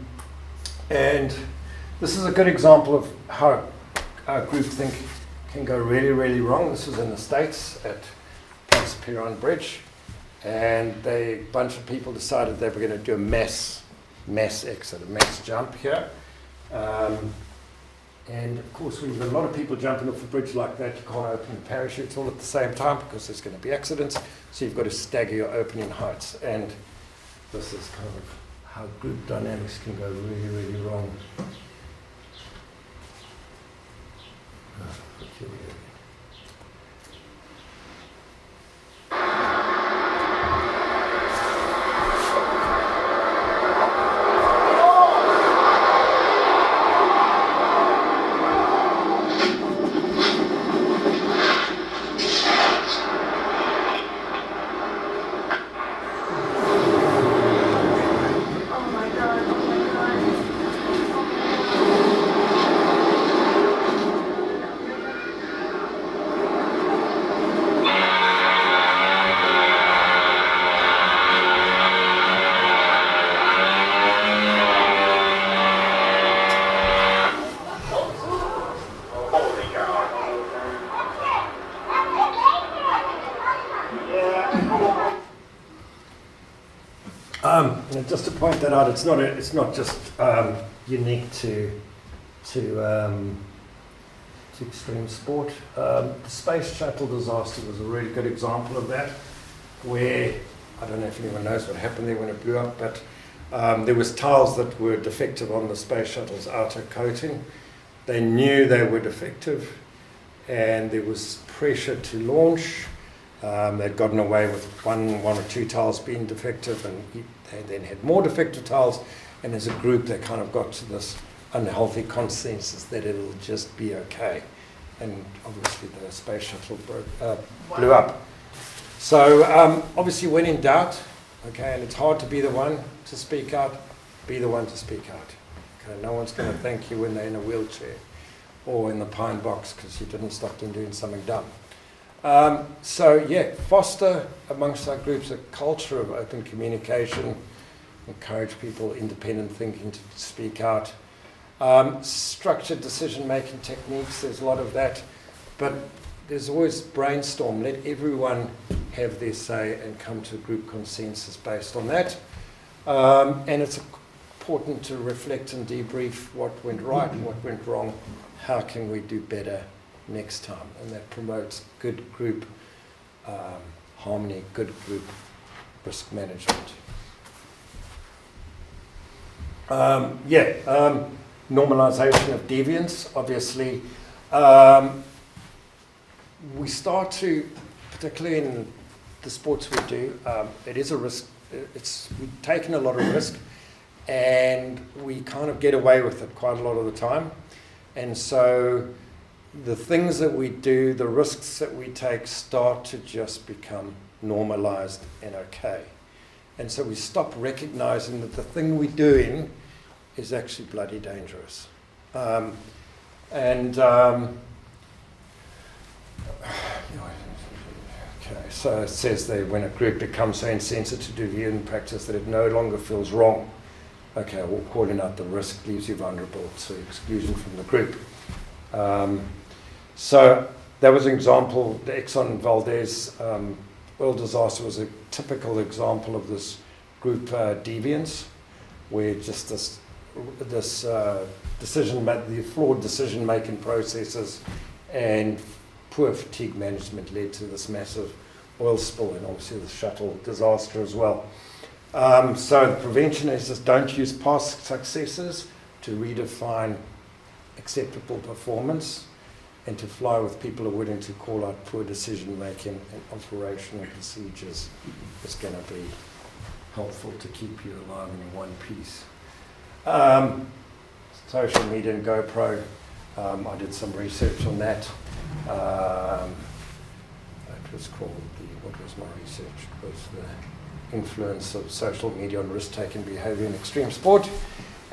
this is a good example of how groupthink can go really, really wrong. This was in the States at Ponce Piron Bridge, and a bunch of people decided they were going to do a mass exit, a mass jump here. And of course, when you've got a lot of people jumping off a bridge like that, you can't open the parachutes all at the same time because there's going to be accidents. So you've got to stagger your opening heights. And this is kind of how group dynamics can go really, really wrong. Here we go. And just to point that out, it's not just unique to extreme sport. The space shuttle disaster was a really good example of that, where I don't know if anyone knows what happened there when it blew up, but there was tiles that were defective on the space shuttle's outer coating. They knew they were defective, and there was pressure to launch. They'd gotten away with one or two tiles being defective, and they then had more defective tiles, and as a group they kind of got to this unhealthy consensus that it'll just be okay. And obviously the space shuttle blew up. So obviously when in doubt, okay, and it's hard to be the one to speak out, be the one to speak out. Okay, no one's going to thank you when they're in a wheelchair or in the pine box because you didn't stop them doing something dumb. Foster amongst our groups a culture of open communication, encourage people independent thinking to speak out. Structured decision-making techniques, there's a lot of that, but there's always brainstorm. Let everyone have their say and come to a group consensus based on that. And it's important to reflect and debrief what went right, what went wrong, how can we do better next time, and that promotes good group harmony, good group risk management. Normalization of deviance. Obviously, we start to, particularly in the sports we do, it is a risk. We've taken a lot of risk, and we kind of get away with it quite a lot of the time, and so the things that we do, the risks that we take start to just become normalized and okay. And so we stop recognizing that the thing we're doing is actually bloody dangerous. So it says that when a group becomes so insensitive to view and practice that it no longer feels wrong, okay, well, calling out the risk leaves you vulnerable to exclusion from the group. So that was an example. The Exxon Valdez oil disaster was a typical example of this group deviance, where just this the flawed decision-making processes and poor fatigue management led to this massive oil spill, and obviously the shuttle disaster as well. So the prevention is just don't use past successes to redefine acceptable performance. and to fly with people who are willing to call out poor decision making and operational procedures is going to be helpful to keep you alive in one piece. Social media and GoPro, I did some research on that. It was called what was my research? It was the influence of social media on risk-taking behavior in extreme sport.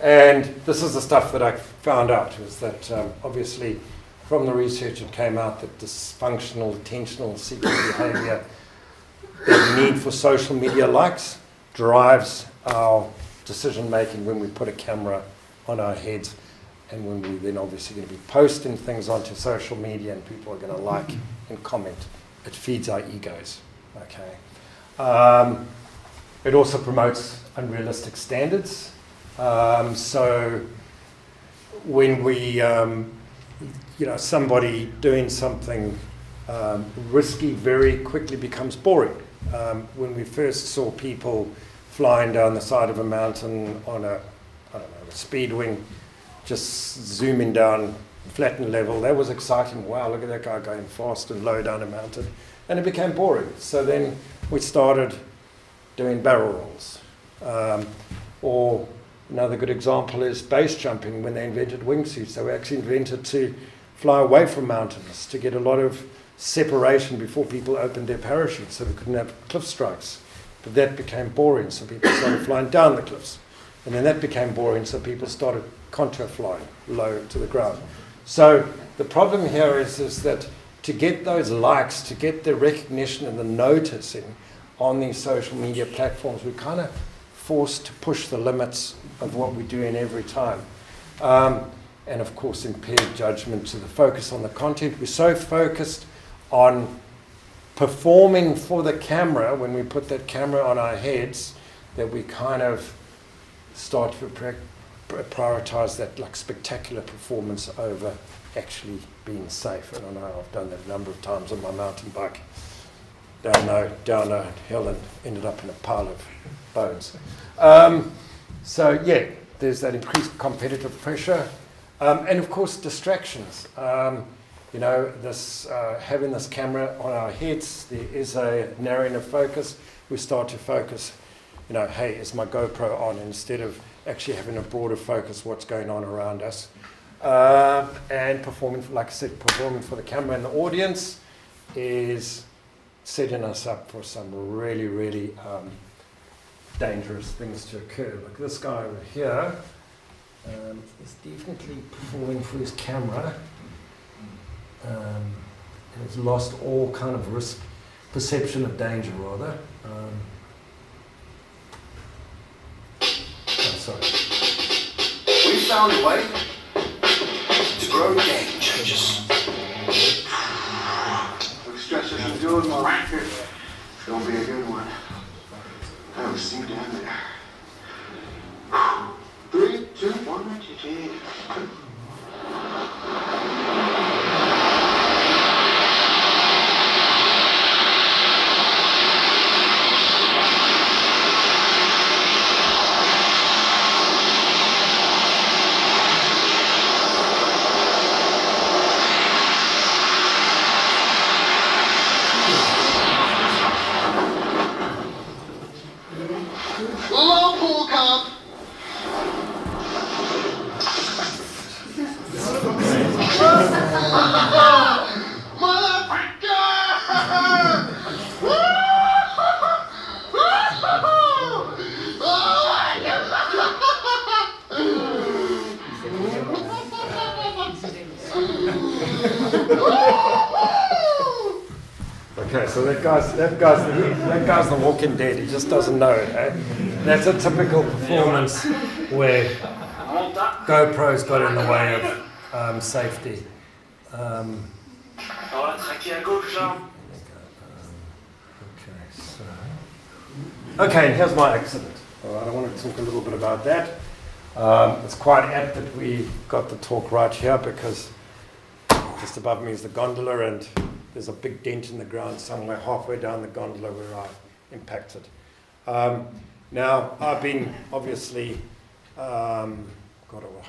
And this is the stuff that I found out, was that obviously from the research it came out that dysfunctional, attentional seeking behavior, the need for social media likes, drives our decision making when we put a camera on our heads, and when we're then obviously going to be posting things onto social media and people are going to like and comment. It feeds our egos. Okay. It also promotes unrealistic standards. So when we, somebody doing something risky very quickly becomes boring. When we first saw people flying down the side of a mountain on a speed wing, just zooming down, flattened level, that was exciting. Wow, look at that guy going fast and low down a mountain. And it became boring. So then we started doing barrel rolls. Or another good example is base jumping. When they invented wingsuits, they were actually invented to fly away from mountains, to get a lot of separation before people opened their parachutes, so we couldn't have cliff strikes. But that became boring, so people started flying down the cliffs. And then that became boring, so people started contour flying low to the ground. So the problem here is that to get those likes, to get the recognition and the noticing on these social media platforms, we're kind of forced to push the limits of what we're doing every time. And of course, impaired judgment to the focus on the content. We're so focused on performing for the camera when we put that camera on our heads that we kind of start to prioritize that like spectacular performance over actually being safe. And I know I've done that a number of times on my mountain bike down a hill and ended up in a pile of bones. So yeah, there's that increased competitive pressure, and of course distractions. This having this camera on our heads, there is a narrowing of focus. We start to focus, hey, is my GoPro on, instead of actually having a broader focus what's going on around us. And performing, like I said, performing for the camera and the audience is setting us up for some really, really dangerous things to occur. Like this guy over here is definitely performing for his camera. And has lost all kind of risk perception of danger, rather. Sorry. We found a way to grow game changers. Look, stretch as I'm doing my racket. It's gonna be a good one. I was see down there. 3, 2, 1, GG. Low pool cup. Okay, so that guy's the Walking Dead. He just doesn't know it. Eh? That's a typical performance where GoPro's got in the way of safety. Okay, and here's my accident. All right, I want to talk a little bit about that. It's quite apt that we got the talk right here, because just above me is the gondola, and there's a big dent in the ground somewhere halfway down the gondola where I impacted. Now, I've been obviously, how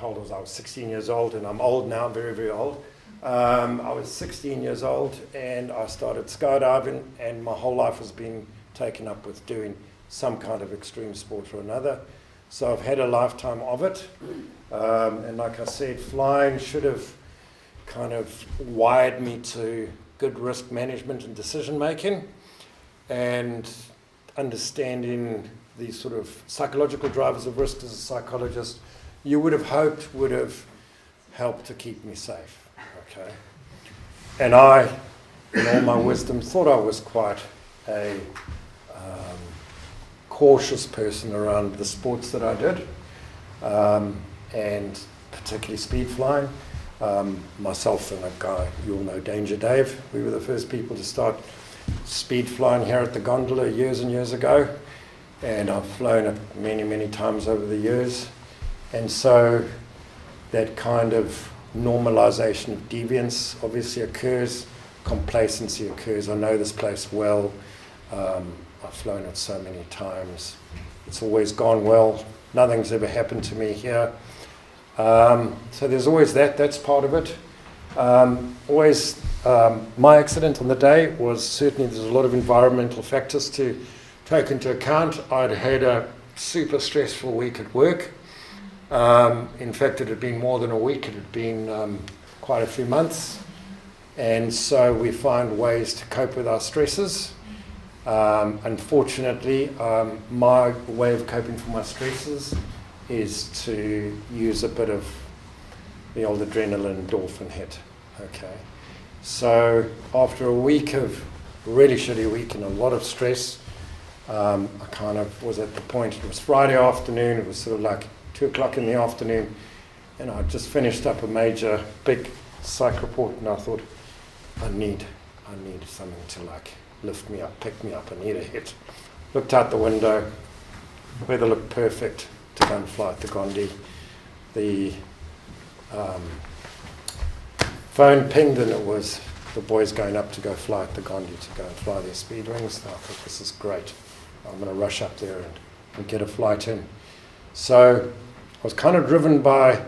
old was I? I was 16 years old, and I'm old now, very, very old. I was 16 years old and I started skydiving, and my whole life has been taken up with doing some kind of extreme sport or another. So I've had a lifetime of it. And like I said, flying should have kind of wired me to good risk management and decision making, and understanding these sort of psychological drivers of risk as a psychologist, you would have hoped would have helped to keep me safe. Okay. And I, in all my wisdom, thought I was quite a cautious person around the sports that I did, and particularly speed flying. Myself and a guy you all know, Danger Dave, we were the first people to start speed flying here at the Gondola years and years ago, and I've flown it many, many times over the years. And so that kind of normalization of deviance obviously occurs, complacency occurs. I know this place well, I've flown it so many times, it's always gone well, nothing's ever happened to me here. So there's always that's part of it. My accident on the day was certainly, there's a lot of environmental factors to take into account. I'd had a super stressful week at work. In fact, it had been more than a week, it had been quite a few months. And so we find ways to cope with our stresses. Unfortunately, my way of coping for my stresses is to use a bit of the old adrenaline endorphin hit. Okay. So after a week of really shitty week and a lot of stress, I kind of was at the point, it was Friday afternoon, it was sort of like 2 o'clock in the afternoon, and I just finished up a major big psych report, and I thought, I need something to like lift me up, pick me up, I need a hit. Looked out the window, weather looked perfect to go and fly at the Gondi. The phone pinged, and it was the boys going up to go fly at the Gondi, to go and fly their speed wings. And I thought, this is great. I'm going to rush up there and get a flight in. So I was kind of driven by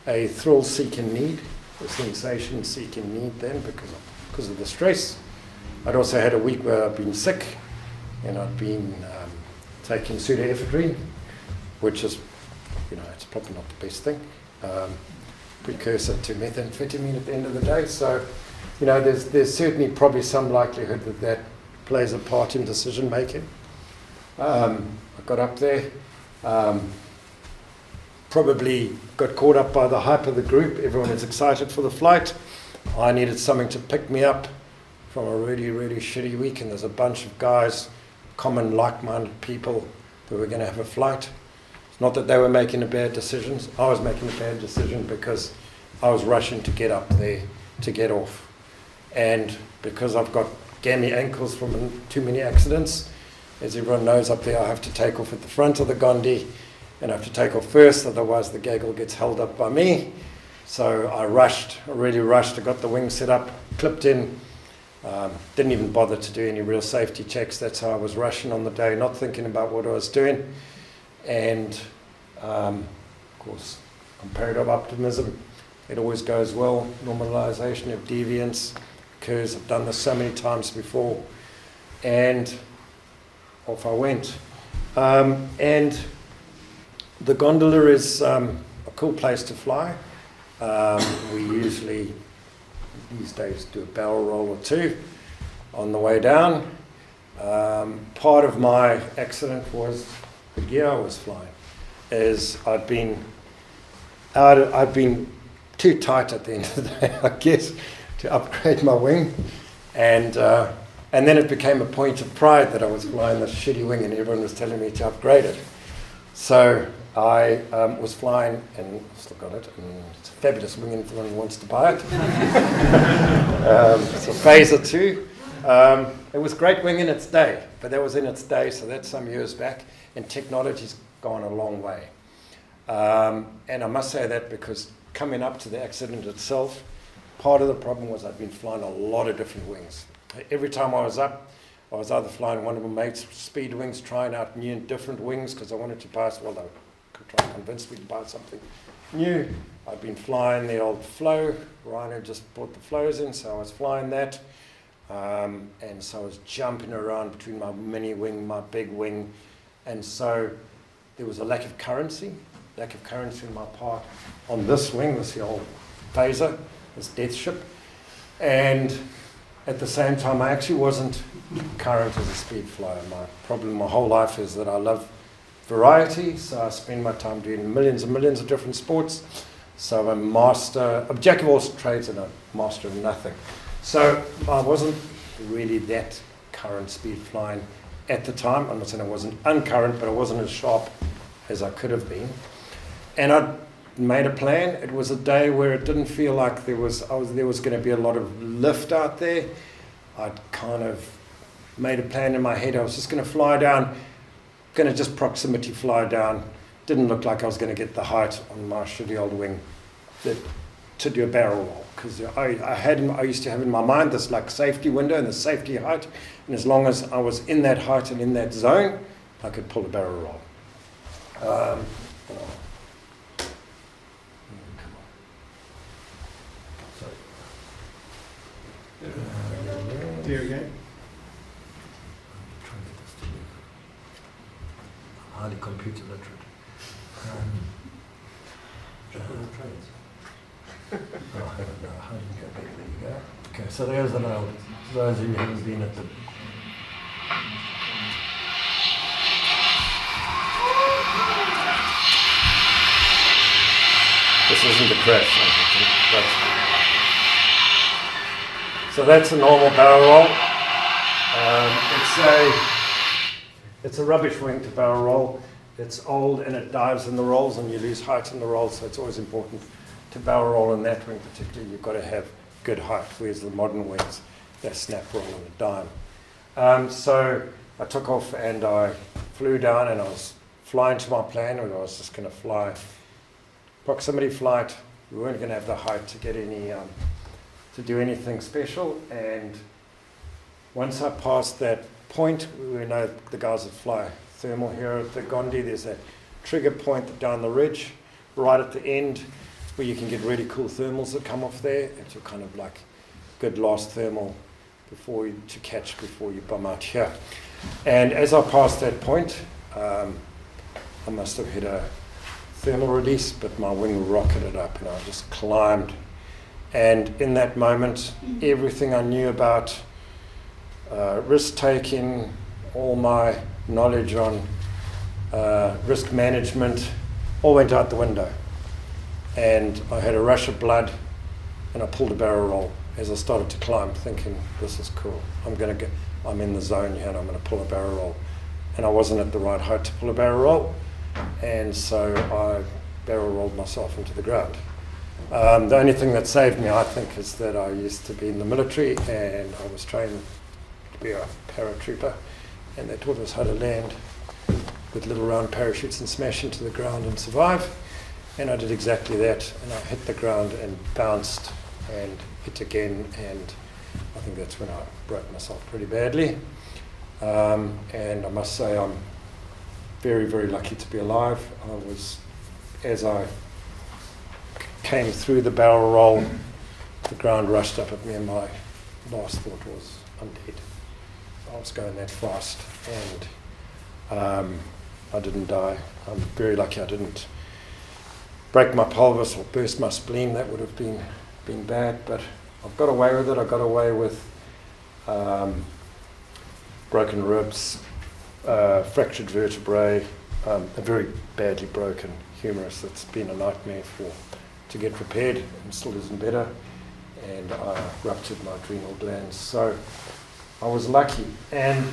a thrill-seeking need, a sensation-seeking need then, because of the stress. I'd also had a week where I'd been sick, and I'd been taking pseudoephedrine, which is, it's probably not the best thing. Precursor to methamphetamine at the end of the day. So, there's certainly probably some likelihood that plays a part in decision making. I got up there, probably got caught up by the hype of the group. Everyone is excited for the flight. I needed something to pick me up from a really, really shitty week, and there's a bunch of guys, common like-minded people, that were going to have a flight. It's not that they were making a bad decision. I was making a bad decision because I was rushing to get up there, to get off. And because I've got gammy ankles from too many accidents, as everyone knows up there, I have to take off at the front of the Gondi, and I have to take off first, otherwise the gaggle gets held up by me. So I really rushed. I got the wing set up, clipped in, didn't even bother to do any real safety checks. That's how I was rushing on the day, not thinking about what I was doing. And of course, comparative optimism, it always goes well. Normalization of deviance occurs. I've done this so many times before. And off I went. And the Gondola is a cool place to fly. We usually, these days, do a barrel roll or two on the way down. Part of my accident was the gear I was flying. I'd been too tight at the end of the day, I guess, to upgrade my wing, and then it became a point of pride that I was flying this shitty wing, and everyone was telling me to upgrade it. So I was flying, and I've still got it, and it's a fabulous wing if anyone wants to buy it. It's a Phaser 2. It was a great wing in its day, but that was in its day, so that's some years back, and technology's gone a long way. And I must say that because coming up to the accident itself, part of the problem was I'd been flying a lot of different wings. Every time I was up, I was either flying one of my mates' speed wings, trying out new and different wings, because I wanted to buy, well, they could try and convince me to buy something new. I'd been flying the old flow. Ryan had just brought the flows in, so I was flying that. And so I was jumping around between my mini wing, my big wing. And so there was a lack of currency in my part on this wing, this old phaser, this death ship. And at the same time, I actually wasn't current as a speed flyer. My problem my whole life is that I love variety, so I spend my time doing millions and millions of different sports. So I'm a master, a jack of all trades and a master of nothing. So I wasn't really that current speed flying at the time. I'm not saying I wasn't uncurrent, but I wasn't as sharp as I could have been. And I made a plan. It was a day where it didn't feel like there was going to be a lot of lift out there. I'd kind of made a plan in my head. I was just going to fly down, going to just proximity fly down. Didn't look like I was going to get the height on my shitty old wing to do a barrel roll, because I used to have in my mind this like safety window and the safety height, and as long as I was in that height and in that zone, I could pull a barrel roll. There again. Highly computer literate. I don't know. How do you go back? There you go. Okay, so there's an old. Those of you who haven't been at the. This isn't a crash, but so that's a normal barrel roll. It's a rubbish wing to barrel roll. It's old and it dives in the rolls and you lose height in the rolls, so it's always important to barrel roll in that wing particularly. You've got to have good height, whereas the modern wings, they snap roll and a dime. So I took off and I flew down and I was flying to my plan, and I was just going to fly proximity flight. We weren't going to have the height to get any to do anything special, and once I passed that point, we know the guys that fly thermal here at the Gondi, there's that trigger point down the ridge right at the end where you can get really cool thermals that come off there. It's a kind of like good last thermal to catch before you bum out here. And as I passed that point, I must have hit a thermal release, but my wing rocketed up and I just climbed. And in that moment, everything I knew about risk taking, all my knowledge on risk management, all went out the window. And I had a rush of blood and I pulled a barrel roll as I started to climb, thinking, this is cool. I'm in the zone here and I'm going to pull a barrel roll. And I wasn't at the right height to pull a barrel roll. And so I barrel rolled myself into the ground. The only thing that saved me, I think, is that I used to be in the military and I was trained to be a paratrooper, and they taught us how to land with little round parachutes and smash into the ground and survive. And I did exactly that, and I hit the ground and bounced and hit again, and I think that's when I broke myself pretty badly. And I must say I'm very, very lucky to be alive. As I came through the barrel roll, the ground rushed up at me and my last thought was, I'm dead. I was going that fast and I didn't die. I'm very lucky I didn't break my pelvis or burst my spleen. That would have been bad, but I've got away with it. I got away with broken ribs, fractured vertebrae, a very badly broken humerus that's been a nightmare to get repaired and still isn't better, and I ruptured my adrenal glands. So I was lucky. And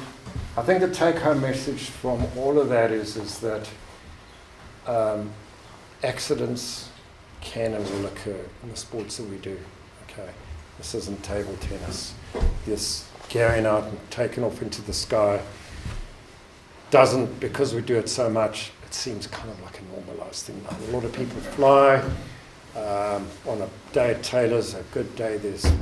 I think the take-home message from all of that is that accidents can and will occur in the sports that we do. Okay, this isn't table tennis. This carrying out and taking off into the sky doesn't, because we do it so much, it seems kind of like a normalized thing. A lot of people fly. On a day at Taylor's, a good day, there's a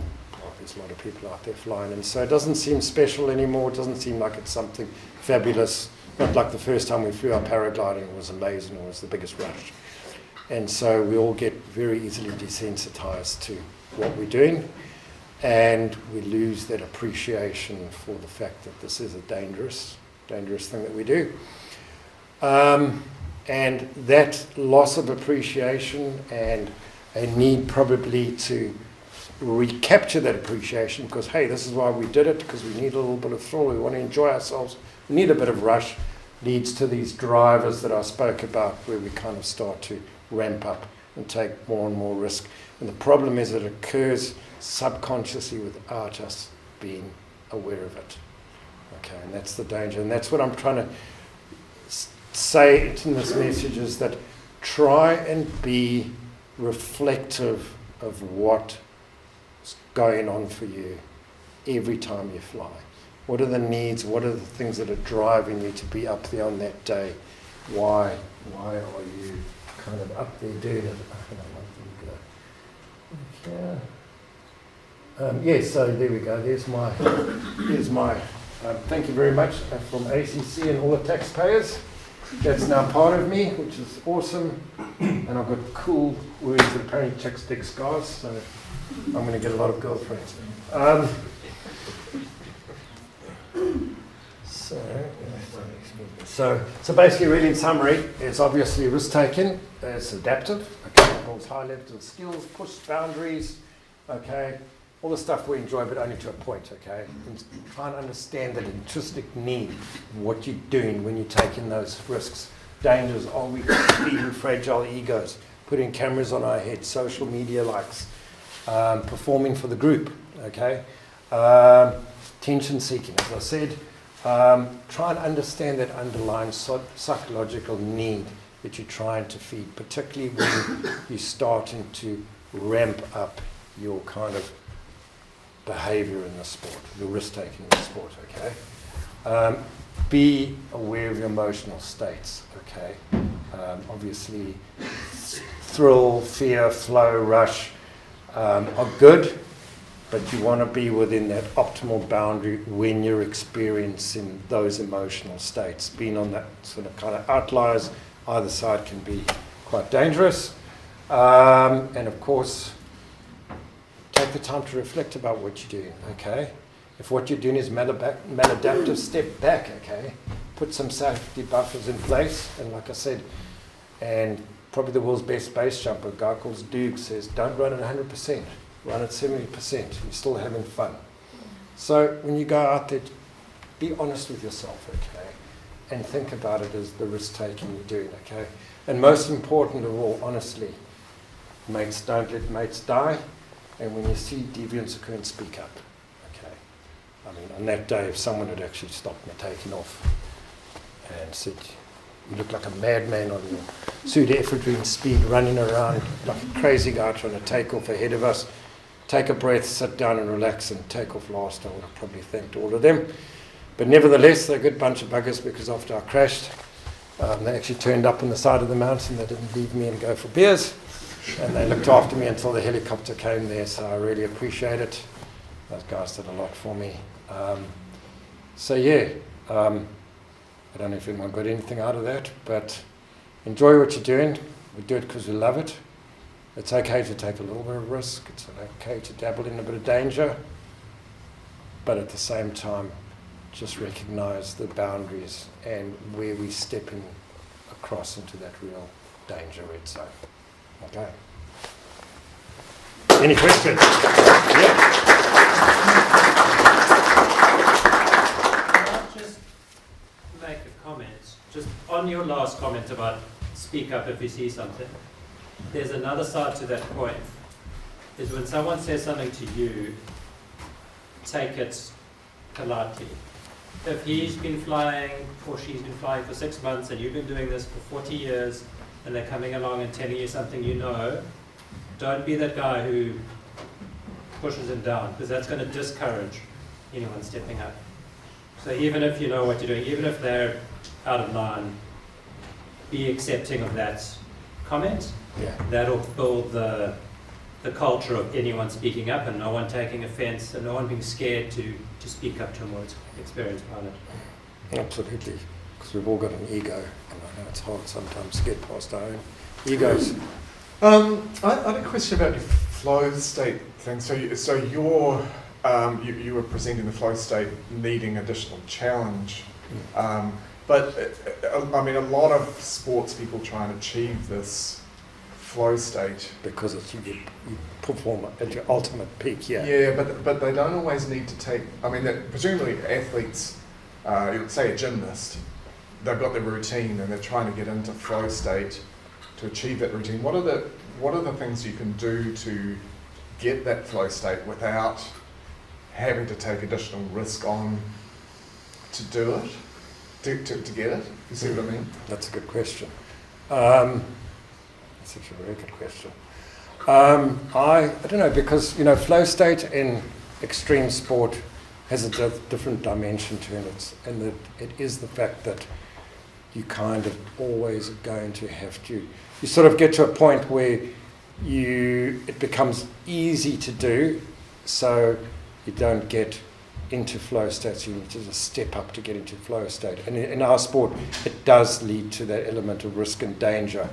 lot of people out there flying, and so it doesn't seem special anymore. It doesn't seem like it's something fabulous. Not like the first time we flew our paragliding, it was amazing, it was the biggest rush. And so we all get very easily desensitized to what we're doing, and we lose that appreciation for the fact that this is a dangerous thing that we do. And that loss of appreciation and a need probably to recapture that appreciation, because hey, this is why we did it, because we need a little bit of thrill, we want to enjoy ourselves, we need a bit of rush, leads to these drivers that I spoke about, where we kind of start to ramp up and take more and more risk. And the problem is it occurs subconsciously without us being aware of it. Okay, and that's the danger, and that's what I'm trying to say in this message, is that try and be reflective of what's going on for you every time you fly. What are the needs? What are the things that are driving you to be up there on that day? Why are you kind of up there doing it? Yes, so there we go. There's my thank you very much from ACC and all the taxpayers. That's now part of me, which is awesome. And I've got cool words that apparently chicks dig scars, so I'm going to get a lot of girlfriends. So basically, really in summary, it's obviously risk-taking, it's adaptive, okay, it builds high levels of skills, push boundaries, okay, all the stuff we enjoy, but only to a point, okay? And try and understand that intrinsic need, what you're doing when you're taking those risks. Dangers, are we feeding fragile egos, putting cameras on our heads, social media likes, performing for the group, okay? Attention seeking, as I said. Try and understand that underlying psychological need that you're trying to feed, particularly when you're starting to ramp up your kind of behavior in the sport, your risk-taking in the sport, okay? Be aware of your emotional states, okay? Obviously, thrill, fear, flow, rush are good, but you want to be within that optimal boundary when you're experiencing those emotional states. Being on that sort of kind of outliers, either side can be quite dangerous. And of course, take the time to reflect about what you're doing, okay? If what you're doing is maladaptive, step back, okay? Put some safety buffers in place, and like I said, and probably the world's best base jumper, a guy called Duke, says, don't run at 100%, run at 70%, you're still having fun. So when you go out there, be honest with yourself, okay? And think about it as the risk-taking you're doing, okay? And most important of all, honestly, mates, don't let mates die. And when you see deviance occurring, speak up. Okay. I mean, on that day, if someone had actually stopped me taking off and said, "You look like a madman on your pseudoephedrine speed, running around like a crazy guy trying to take off ahead of us. Take a breath, sit down and relax and take off last," I would have probably thanked all of them. But nevertheless, they're a good bunch of buggers, because after I crashed, they actually turned up on the side of the mountain. They didn't leave me and go for beers. And they looked after me until the helicopter came there, so I really appreciate it. Those guys did a lot for me. I don't know if anyone got anything out of that, but enjoy what you're doing. We do it because we love it. It's okay to take a little bit of risk. It's okay to dabble in a bit of danger. But at the same time, just recognize the boundaries and where we step in across into that real danger red zone. Okay. Any questions? Yeah. Can I just make a comment? Just on your last comment about speak up if you see something. There's another side to that coin. Is when someone says something to you, take it politely. If he's been flying or she's been flying for 6 months and you've been doing this for 40 years, and they're coming along and telling you something you know, don't be that guy who pushes them down, because that's going to discourage anyone stepping up. So even if you know what you're doing, even if they're out of line, be accepting of that comment. Yeah. That'll build the culture of anyone speaking up and no one taking offense and no one being scared to speak up to a more experienced pilot. Absolutely. because we've all got an ego, and I know it's hard sometimes to get past our own egos. I had a question about your flow state thing. So you're you were presenting the flow state needing additional challenge, but I mean, a lot of sports people try and achieve this flow state because it's you perform at your ultimate peak. Yeah, but they don't always need to take. I mean, presumably athletes, say a gymnast, they've got their routine and they're trying to get into flow state to achieve that routine. What are the things you can do to get that flow state without having to take additional risk on to do it, to get it? You see what I mean? That's a good question. That's actually a very good question. I don't know, because flow state in extreme sport has a different dimension to it, and it is the fact that you kind of always are going to have to. You sort of get to a point where it becomes easy to do, so you don't get into flow state. So you need to just step up to get into flow state. And in our sport, it does lead to that element of risk and danger.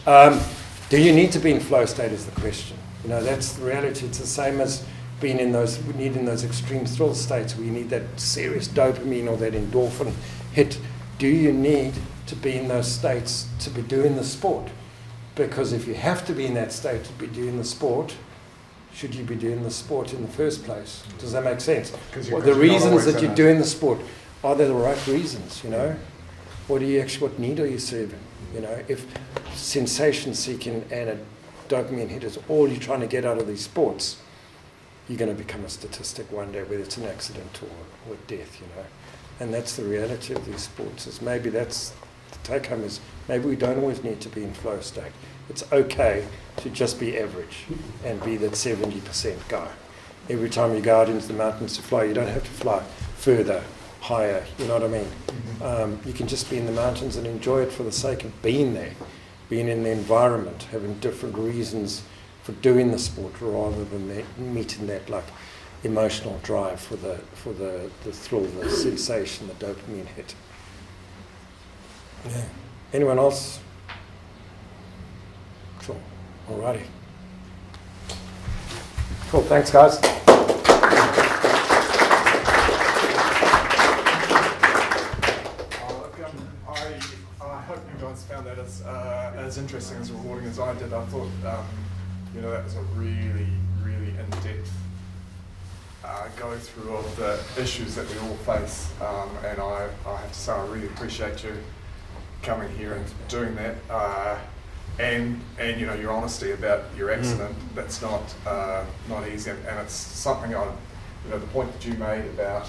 Do you need to be in flow state is the question. That's the reality. It's the same as being in those extreme thrill states where you need that serious dopamine or that endorphin hit. Do you need to be in those states to be doing the sport? Because if you have to be in that state to be doing the sport, should you be doing the sport in the first place? Does that make sense? The reasons that you're doing the sport, are they the right reasons, What need are you serving? If sensation seeking and a dopamine hit is all you're trying to get out of these sports, you're going to become a statistic one day, whether it's an accident or death, And that's the reality of these sports. Is maybe that's the take home is maybe we don't always need to be in flow state. It's okay to just be average and be that 70% guy. Every time you go out into the mountains to fly, you don't have to fly further, higher, you know what I mean? You can just be in the mountains and enjoy it for the sake of being there, being in the environment, having different reasons for doing the sport rather than meeting that like emotional drive for the thrill, the sensation, the dopamine hit. Yeah. Anyone else? Cool. Alrighty. Cool. Thanks, guys. I hope you guys found that as interesting, as rewarding as I did. I thought, that was a really, really in-depth go through of the issues that we all face, and I have to say I really appreciate you coming here and doing that, and your honesty about your accident. That's not easy, and it's something the point that you made about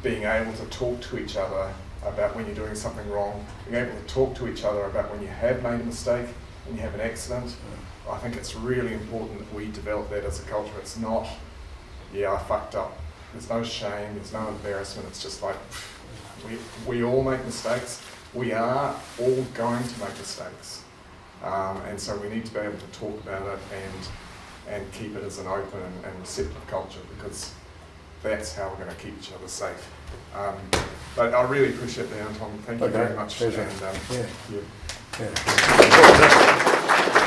being able to talk to each other about when you're doing something wrong, being able to talk to each other about when you have made a mistake, when you have an accident. I think it's really important that we develop that as a culture. It's not, I fucked up. There's no shame, there's no embarrassment. It's just like, we all make mistakes. We are all going to make mistakes. And so we need to be able to talk about it and keep it as an open and receptive culture, because that's how we're going to keep each other safe. But I really appreciate that, Anton. Thank you very much. Pleasure. And, yeah.